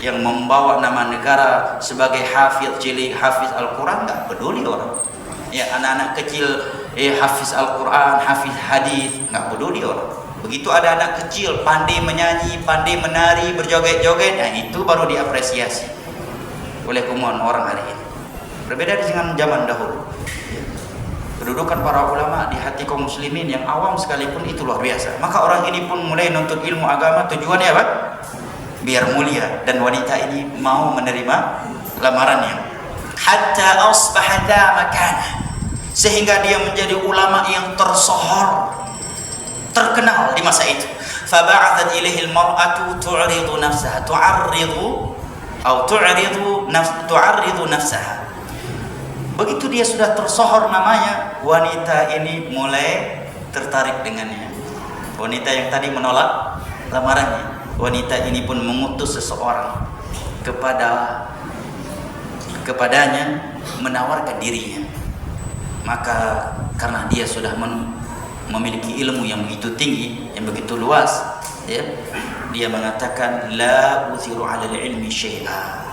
Yang membawa nama negara sebagai hafiz cilik, hafiz Al-Quran, enggak peduli orang. Ya, anak-anak kecil hafiz Al-Quran, hafiz hadis, nggak peduli orang. Begitu ada anak kecil pandai menyanyi, pandai menari, berjoget-joget, nah itu baru diapresiasi oleh kumuan orang hari ini. Berbeda dengan zaman dahulu. Kedudukan para ulama di hati kaum muslimin yang awam sekalipun itu luar biasa. Maka orang ini pun mulai nuntut ilmu agama, tujuannya apa? Biar mulia, dan wanita ini mau menerima lamarannya. Hatta asbaha dha makanah, sehingga dia menjadi ulama yang tersohor, terkenal di masa itu. Faba'athat ilaihi al-mar'atu tu'ridu nafsaha, tu'arridu nafsaha. Begitu dia sudah tersohor namanya, wanita ini mulai tertarik dengannya. Wanita yang tadi menolak lamarannya, wanita ini pun mengutus seseorang kepadanya menawarkan dirinya. Maka karena dia sudah memiliki ilmu yang begitu tinggi, yang begitu luas, ya, dia mengatakan la uthiru 'ala al-ilmi syai'a.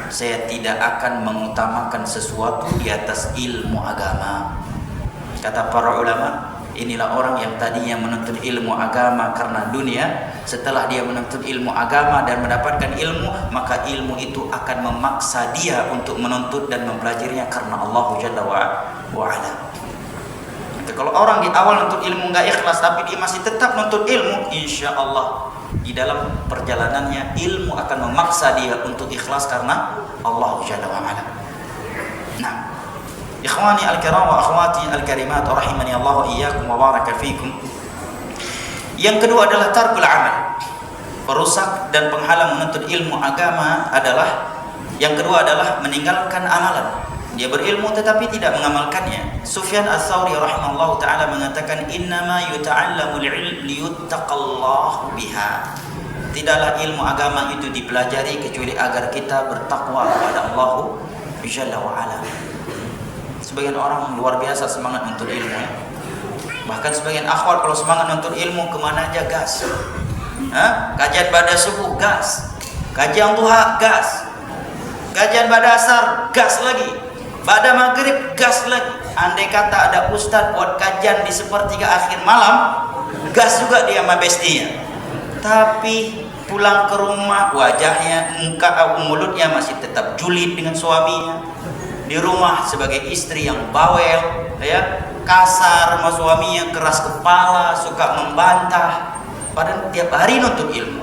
Saya tidak akan mengutamakan sesuatu di atas ilmu agama. Kata para ulama, inilah orang yang tadinya menuntut ilmu agama karena dunia. Setelah dia menuntut ilmu agama dan mendapatkan ilmu, maka ilmu itu akan memaksa dia untuk menuntut dan mempelajarinya karena Allah Jalla wa'ala. Kalau orang di awal nuntut ilmu nggak ikhlas, tapi dia masih tetap nuntut ilmu, insya Allah di dalam perjalanannya ilmu akan memaksa dia untuk ikhlas karena Allah Jalla wa'ala. Nah, ikhwani al-kiram wa akhwati al-karimat rahimani Allah wa iyyakum wa baraka fikum. Yang kedua adalah tarkul amal. Perusak dan penghalang menuntut ilmu agama adalah, yang kedua adalah meninggalkan amalan. Dia berilmu tetapi tidak mengamalkannya. Sufyan Ats-Tsauri rahimahullah taala mengatakan innama yuta'allamul ilm liyuttaqallahu biha. Tidaklah ilmu agama itu dipelajari kecuali agar kita bertakwa kepada Allah Jalla wa ala. Sebagian orang luar biasa semangat untuk ilmu. Bahkan sebagian akhwat kalau semangat untuk ilmu kemana aja gas. Kajian pada subuh gas, kajian duha gas, kajian pada asar gas lagi, pada maghrib gas lagi. Andai kata ada ustadz buat kajian di sepertiga akhir malam, gas juga dia sama bestinya. Tapi pulang ke rumah wajahnya, mulutnya masih tetap julid dengan suaminya. Di rumah sebagai istri yang bawel, ya, kasar sama suaminya, keras kepala, suka membantah. Padahal tiap hari nuntut ilmu.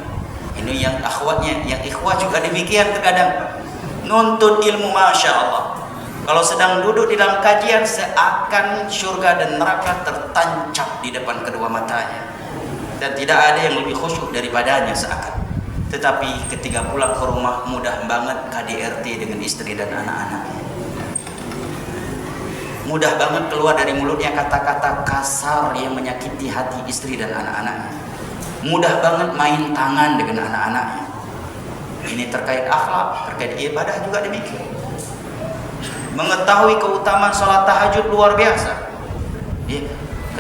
Ini yang akhwatnya, yang ikhwah juga demikian terkadang. Nuntut ilmu, masya Allah. Kalau sedang duduk di dalam kajian, seakan surga dan neraka tertancap di depan kedua matanya. Dan tidak ada yang lebih khusyuk daripadanya seakan. Tetapi ketika pulang ke rumah, mudah banget KDRT dengan istri dan anak-anaknya. Mudah banget keluar dari mulutnya kata-kata kasar yang menyakiti hati istri dan anak-anaknya. Mudah banget main tangan dengan anak-anaknya. Ini terkait akhlak, terkait ibadah juga demikian. Mengetahui keutamaan sholat tahajud luar biasa. Ya.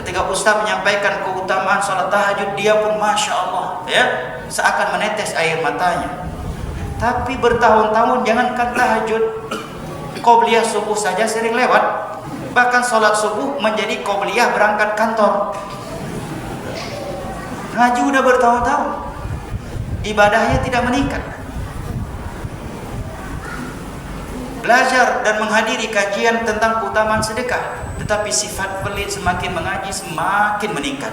Ketika Ustaz menyampaikan keutamaan sholat tahajud, dia pun masya Allah, ya, seakan menetes air matanya. Tapi bertahun-tahun jangankan tahajud, qobliyah subuh saja sering lewat. Bahkan sholat subuh menjadi qobliyah berangkat kantor. Ngaji udah bertahun-tahun, ibadahnya tidak meningkat. Belajar dan menghadiri kajian tentang keutamaan sedekah, tetapi sifat pelit semakin mengaji semakin meningkat,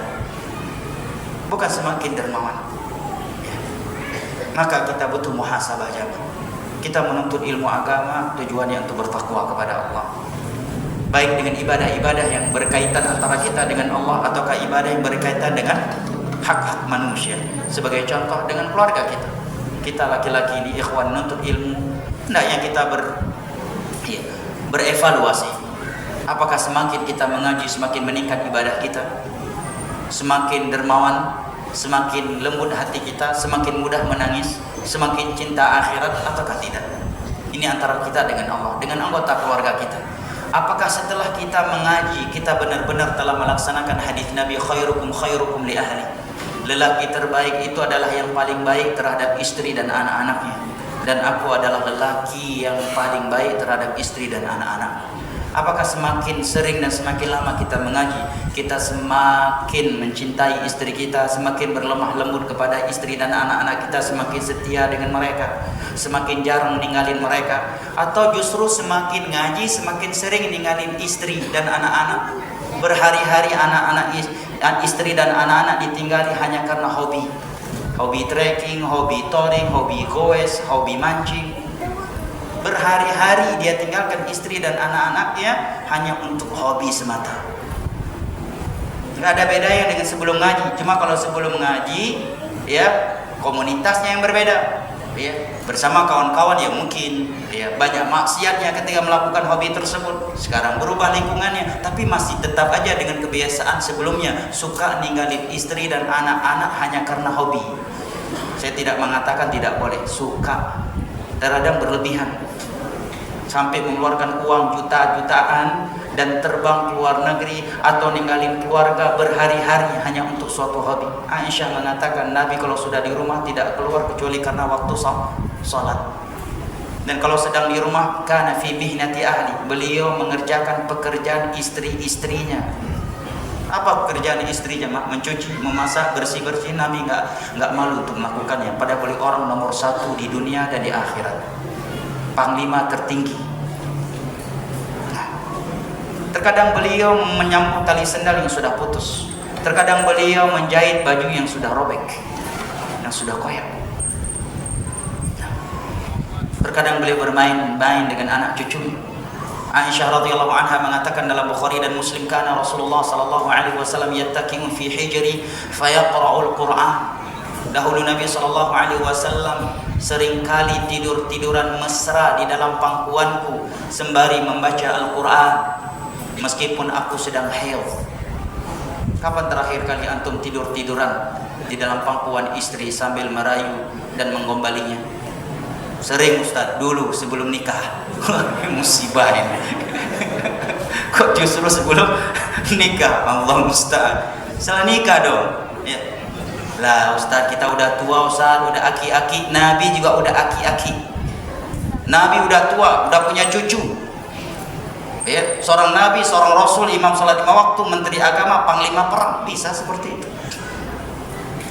bukan semakin dermawan. Maka kita butuh muhasabah jamaah. Kita menuntut ilmu agama tujuannya untuk bertakwa kepada Allah. Baik dengan ibadah-ibadah yang berkaitan antara kita dengan Allah, ataukah ibadah yang berkaitan dengan hak-hak manusia. Sebagai contoh dengan keluarga kita. Kita laki-laki ini ikhwan menuntut ilmu, hendaknya kita berevaluasi. Apakah semakin kita mengaji semakin meningkat ibadah kita, semakin dermawan, semakin lembut hati kita, semakin mudah menangis, semakin cinta akhirat, ataukah tidak? Ini antara kita dengan Allah, dengan anggota keluarga kita. Apakah setelah kita mengaji kita benar-benar telah melaksanakan hadis Nabi khairukum khairukum li ahli? Lelaki terbaik itu adalah yang paling baik terhadap istri dan anak-anaknya. Dan aku adalah lelaki yang paling baik terhadap istri dan anak-anak. Apakah semakin sering dan semakin lama kita mengaji, kita semakin mencintai istri kita, semakin berlemah lembut kepada istri dan anak-anak kita, semakin setia dengan mereka, semakin jarang meninggalin mereka? Atau justru semakin ngaji, semakin sering ninggalin istri dan anak-anak? Berhari-hari anak-anak, istri dan anak-anak ditinggali hanya karena hobi. Hobi trekking, hobi touring, hobi goes, hobi mancing. Berhari-hari dia tinggalkan istri dan anak-anaknya hanya untuk hobi semata. Nggak ada bedanya dengan sebelum ngaji. Cuma kalau sebelum ngaji, ya komunitasnya yang berbeda. ya, bersama kawan-kawan yang mungkin ya banyak maksiatnya ketika melakukan hobi tersebut. Sekarang berubah lingkungannya, tapi masih tetap aja dengan kebiasaan sebelumnya, suka ninggalin istri dan anak-anak hanya karena hobi. Saya tidak mengatakan tidak boleh, suka, terkadang berlebihan sampai mengeluarkan uang juta-jutaan dan terbang ke luar negeri atau ninggalin keluarga berhari-hari hanya untuk suatu hobi. Aisyah mengatakan Nabi kalau sudah di rumah tidak keluar kecuali karena waktu salat. Dan kalau sedang di rumah kana fi mihnati ahli, beliau mengerjakan pekerjaan istri-istrinya. Apa pekerjaan istrinya? Mencuci, memasak, bersih-bersih. Nabi enggak malu untuk melakukannya. Padahal beliau orang nomor 1 di dunia dan di akhirat, panglima tertinggi. Terkadang beliau menyambut tali sendal yang sudah putus. Terkadang beliau menjahit baju yang sudah robek, yang sudah koyak. Terkadang beliau bermain-main dengan anak cucunya. Aisyah radhiyallahu anha mengatakan dalam Bukhari dan Muslim, kana Rasulullah sallallahu alaihi wasallam yattaqimu fi hijri fayaqra'ul Qur'an. Dahulu Nabi sallallahu alaihi wasallam seringkali tidur-tiduran mesra di dalam pangkuanku sembari membaca Al-Qur'an meskipun aku sedang haid. Kapan terakhir kali antum tidur-tiduran di dalam pangkuan istri sambil merayu dan menggombalinya? Sering Ustaz, dulu sebelum nikah. Musibah ini. Kok justru sebelum nikah? Allah musta'an. Setelah nikah dong. Ya. Lah Ustaz, kita udah tua Ustaz, udah aki-aki. Nabi juga udah aki-aki. Nabi udah tua, udah punya cucu. Ya, seorang nabi, seorang rasul, imam salat 5 waktu, menteri agama, panglima perang, bisa seperti itu.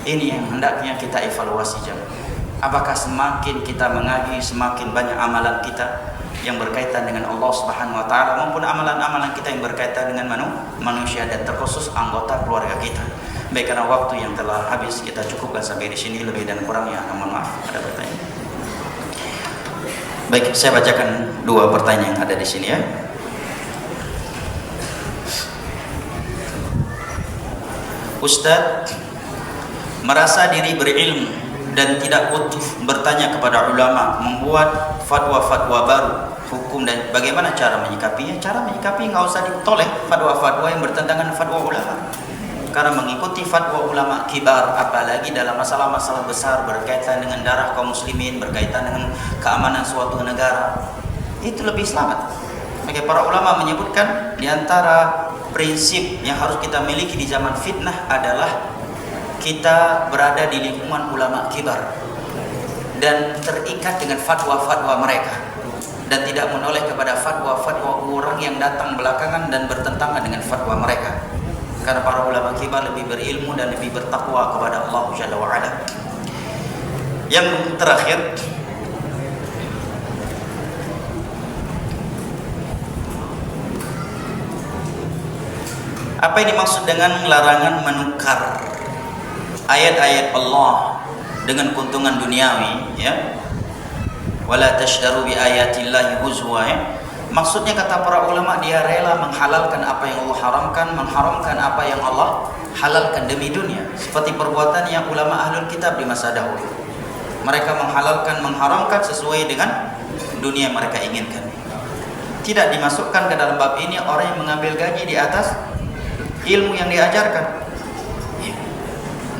Ini yang hendaknya kita evaluasi jemaah. Apakah semakin kita mengaji, semakin banyak amalan kita yang berkaitan dengan Allah Subhanahu wa taala maupun amalan-amalan kita yang berkaitan dengan manusia dan terkhusus anggota keluarga kita. Baik, karena waktu yang telah habis kita cukupkan sampai di sini, lebih dan kurangnya mohon maaf. Ada pertanyaan? Baik, saya bacakan 2 pertanyaan yang ada di sini ya. Ustaz merasa diri berilmu dan tidak butuh bertanya kepada ulama, membuat fatwa-fatwa baru hukum, dan bagaimana cara menyikapinya? Cara menyikapi nggak usah ditoleh fatwa-fatwa yang bertentangan fatwa ulama, karena mengikuti fatwa ulama kibar, apalagi dalam masalah-masalah besar berkaitan dengan darah kaum muslimin, berkaitan dengan keamanan suatu negara, itu lebih selamat. Maka para ulama menyebutkan di antara prinsip yang harus kita miliki di zaman fitnah adalah kita berada di lingkungan ulama kibar dan terikat dengan fatwa-fatwa mereka dan tidak menoleh kepada fatwa-fatwa orang yang datang belakangan dan bertentangan dengan fatwa mereka, karena para ulama kibar lebih berilmu dan lebih bertakwa kepada Allah Jalla wa Ala. Yang terakhir, apa yang dimaksud dengan larangan menukar ayat-ayat Allah dengan keuntungan duniawi, ya? Wala tashdaru bi ayatillahi huzwa, ya? Maksudnya kata para ulama, dia rela menghalalkan apa yang Allah haramkan, mengharamkan apa yang Allah halalkan demi dunia, seperti perbuatan yang ulama ahlul kitab di masa dahulu. Mereka mengharamkan sesuai dengan dunia yang mereka inginkan. Tidak dimasukkan ke dalam bab ini orang yang mengambil gaji di atas ilmu yang diajarkan.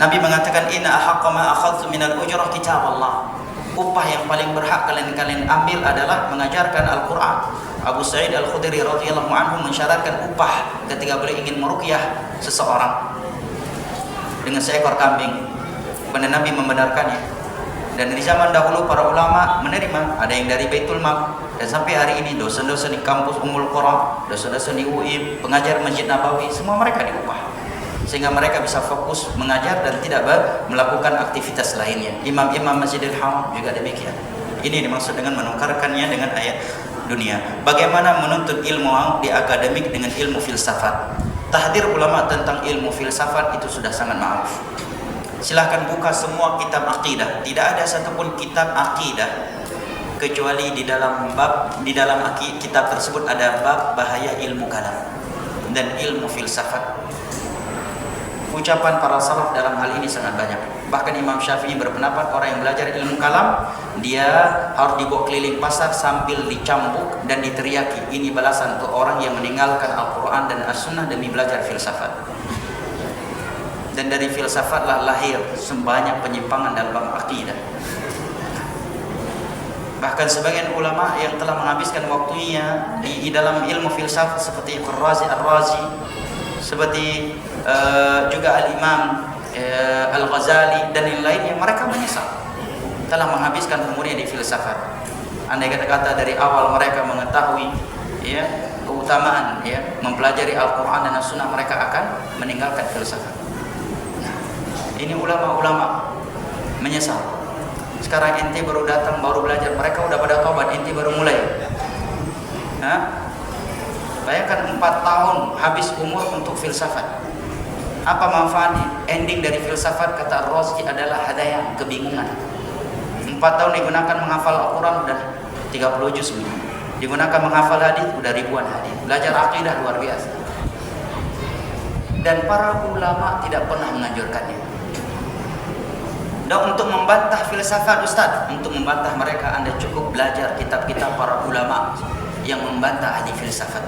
Nabi mengatakan inna ahaqqa ma akhadtu minal ujrah kitab Allah. Upah yang paling berhak kalian ambil adalah mengajarkan Al-Qur'an. Abu Sa'id Al-Khudri radhiyallahu anhu mensyaratkan upah ketika beliau ingin meruqyah seseorang dengan seekor kambing. Kemudian Nabi membenarkannya. Dan di zaman dahulu para ulama menerima, ada yang dari Baitul Mal, dan sampai hari ini dosen-dosen di kampus Ummul Qura, dosen-dosen di UI, pengajar Masjid Nabawi, semua mereka diupah, sehingga mereka bisa fokus mengajar dan tidak melakukan aktivitas lainnya. Imam-imam Masjidil Haram juga demikian. Ini dimaksud dengan menukarkannya dengan ayat dunia. Bagaimana menuntut ilmu di akademik dengan ilmu filsafat? Tahdir ulama tentang ilmu filsafat itu sudah sangat ma'ruf. Silahkan buka semua kitab akidah. Tidak ada satupun kitab akidah kecuali di dalam kitab tersebut ada bab bahaya ilmu kalam dan ilmu filsafat. ucapan para salaf dalam hal ini sangat banyak. Bahkan Imam Syafi'i berpendapat orang yang belajar ilmu kalam dia harus dibawa keliling pasar sambil dicambuk dan diteriaki. Ini balasan untuk orang yang meninggalkan Al-Quran dan As-Sunnah demi belajar filsafat. Dan dari filsafatlah lahir sebanyak penyimpangan dalam akidah. Bahkan sebagian ulama yang telah menghabiskan waktunya di dalam ilmu filsafat seperti Ar-Razi, seperti juga Al-Imam Al-Ghazali dan yang lainnya, mereka menyesal telah menghabiskan umurnya di filsafat. Andai kata dari awal mereka mengetahui ya keutamaan ya mempelajari Al-Quran dan As-Sunnah, mereka akan meninggalkan filsafat. Nah, ini ulama-ulama menyesal. Sekarang ente baru datang, baru belajar, mereka udah pada tobat, ente baru mulai. Nah, bayangkan 4 tahun habis umur untuk filsafat. Apa manfaatnya? Ending dari filsafat kata Ar-Razi adalah hadaya, kebingungan. 4 tahun digunakan menghafal Al-Quran udah 30 juz, digunakan menghafal hadis udah ribuan hadis. Belajar akidah luar biasa. Dan para ulama tidak pernah menganjurkannya. Dan untuk membantah filsafat Ustaz, untuk membantah mereka Anda cukup belajar kitab-kitab para ulama yang membantah ahli filsafat.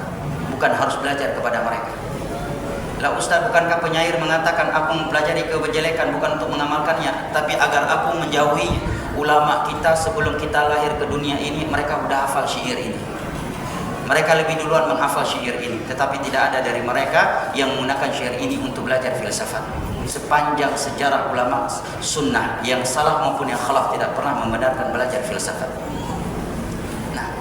Bukan harus belajar kepada mereka. Lah Ustaz, bukankah penyair mengatakan aku mempelajari kejelekan bukan untuk mengamalkannya, tapi agar aku menjauhi ulama kita sebelum kita lahir ke dunia ini, mereka sudah hafal syair ini. Mereka lebih duluan menghafal syair ini, tetapi tidak ada dari mereka yang menggunakan syair ini untuk belajar filsafat. Sepanjang sejarah ulama sunnah yang salah maupun yang khalaf tidak pernah membenarkan belajar filsafat. Nah,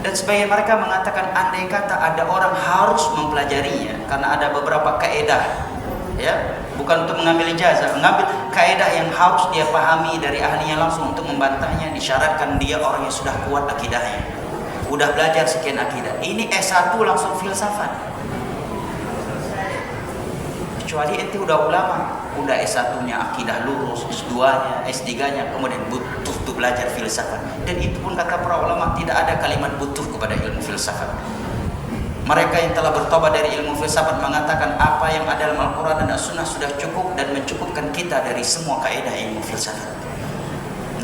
dan sebagian mereka mengatakan andai kata ada orang harus mempelajarinya karena ada beberapa kaedah, ya, bukan untuk mengambil ijazah, mengambil kaedah yang harus dia pahami dari ahlinya langsung untuk membantahnya, disyaratkan dia orang yang sudah kuat akidahnya, udah belajar sekian akidah. Ini S1 langsung filsafat. Kecuali ente udah ulama, udah S1-nya akidah lurus, S2-nya, S3-nya, kemudian butuh untuk belajar filsafat. Dan itu pun kata para ulama tidak ada kalimat butuh kepada ilmu filsafat. Mereka yang telah bertobat dari ilmu filsafat mengatakan apa yang ada dalam Al-Quran dan As-Sunnah sudah cukup dan mencukupkan kita dari semua kaidah ilmu filsafat.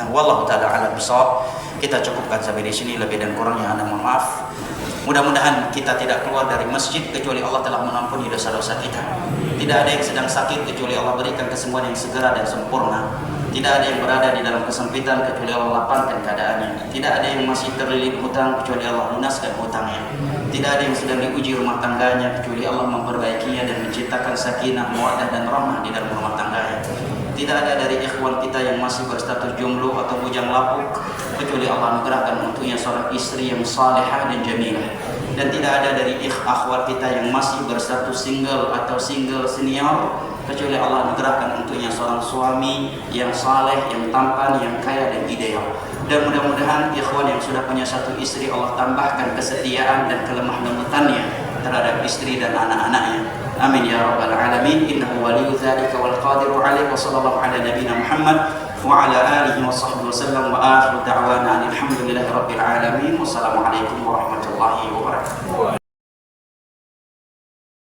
Nah, wallahu ta'ala a'lam bishawab. Kita cukupkan sampai di sini, lebih dan kurangnya Anda mohon maaf. Mudah-mudahan kita tidak keluar dari masjid kecuali Allah telah mengampuni dosa-dosa kita. Tidak ada yang sedang sakit kecuali Allah berikan kesembuhan yang segera dan sempurna. Tidak ada yang berada di dalam kesempitan kecuali Allah lapangkan keadaannya. Tidak ada yang masih terlilit hutang kecuali Allah lunaskan hutangnya. Tidak ada yang sedang diuji rumah tangganya kecuali Allah memperbaikinya dan menciptakan sakinah, mawaddah dan rahmah di dalam rumah tangganya. Tidak ada dari ikhwan kita yang masih berstatus jomblo atau bujang lapuk kecuali Allah anugerahkan untuknya seorang istri yang salihah dan jamilah. Dan tidak ada dari akhwat kita yang masih berstatus single atau single senior kecuali Allah anugerahkan untuknya seorang suami yang saleh, yang tampan, yang kaya dan ideal. Dan mudah-mudahan ikhwan yang sudah punya satu istri Allah tambahkan kesetiaan dan kelemah lembutannya terhadap istri dan anak-anaknya. Amin ya rabbal alamin. Innahu waliyyu dzalika wal qadiru alaihi. Wa sallallahu ala nabiyyina Muhammad wa ala alihi wa sahbihi wasallam. Wa akhiru da'wana alhamdulillahi rabbil alamin. Wassalamualaikum warahmatullahi wabarakatuh.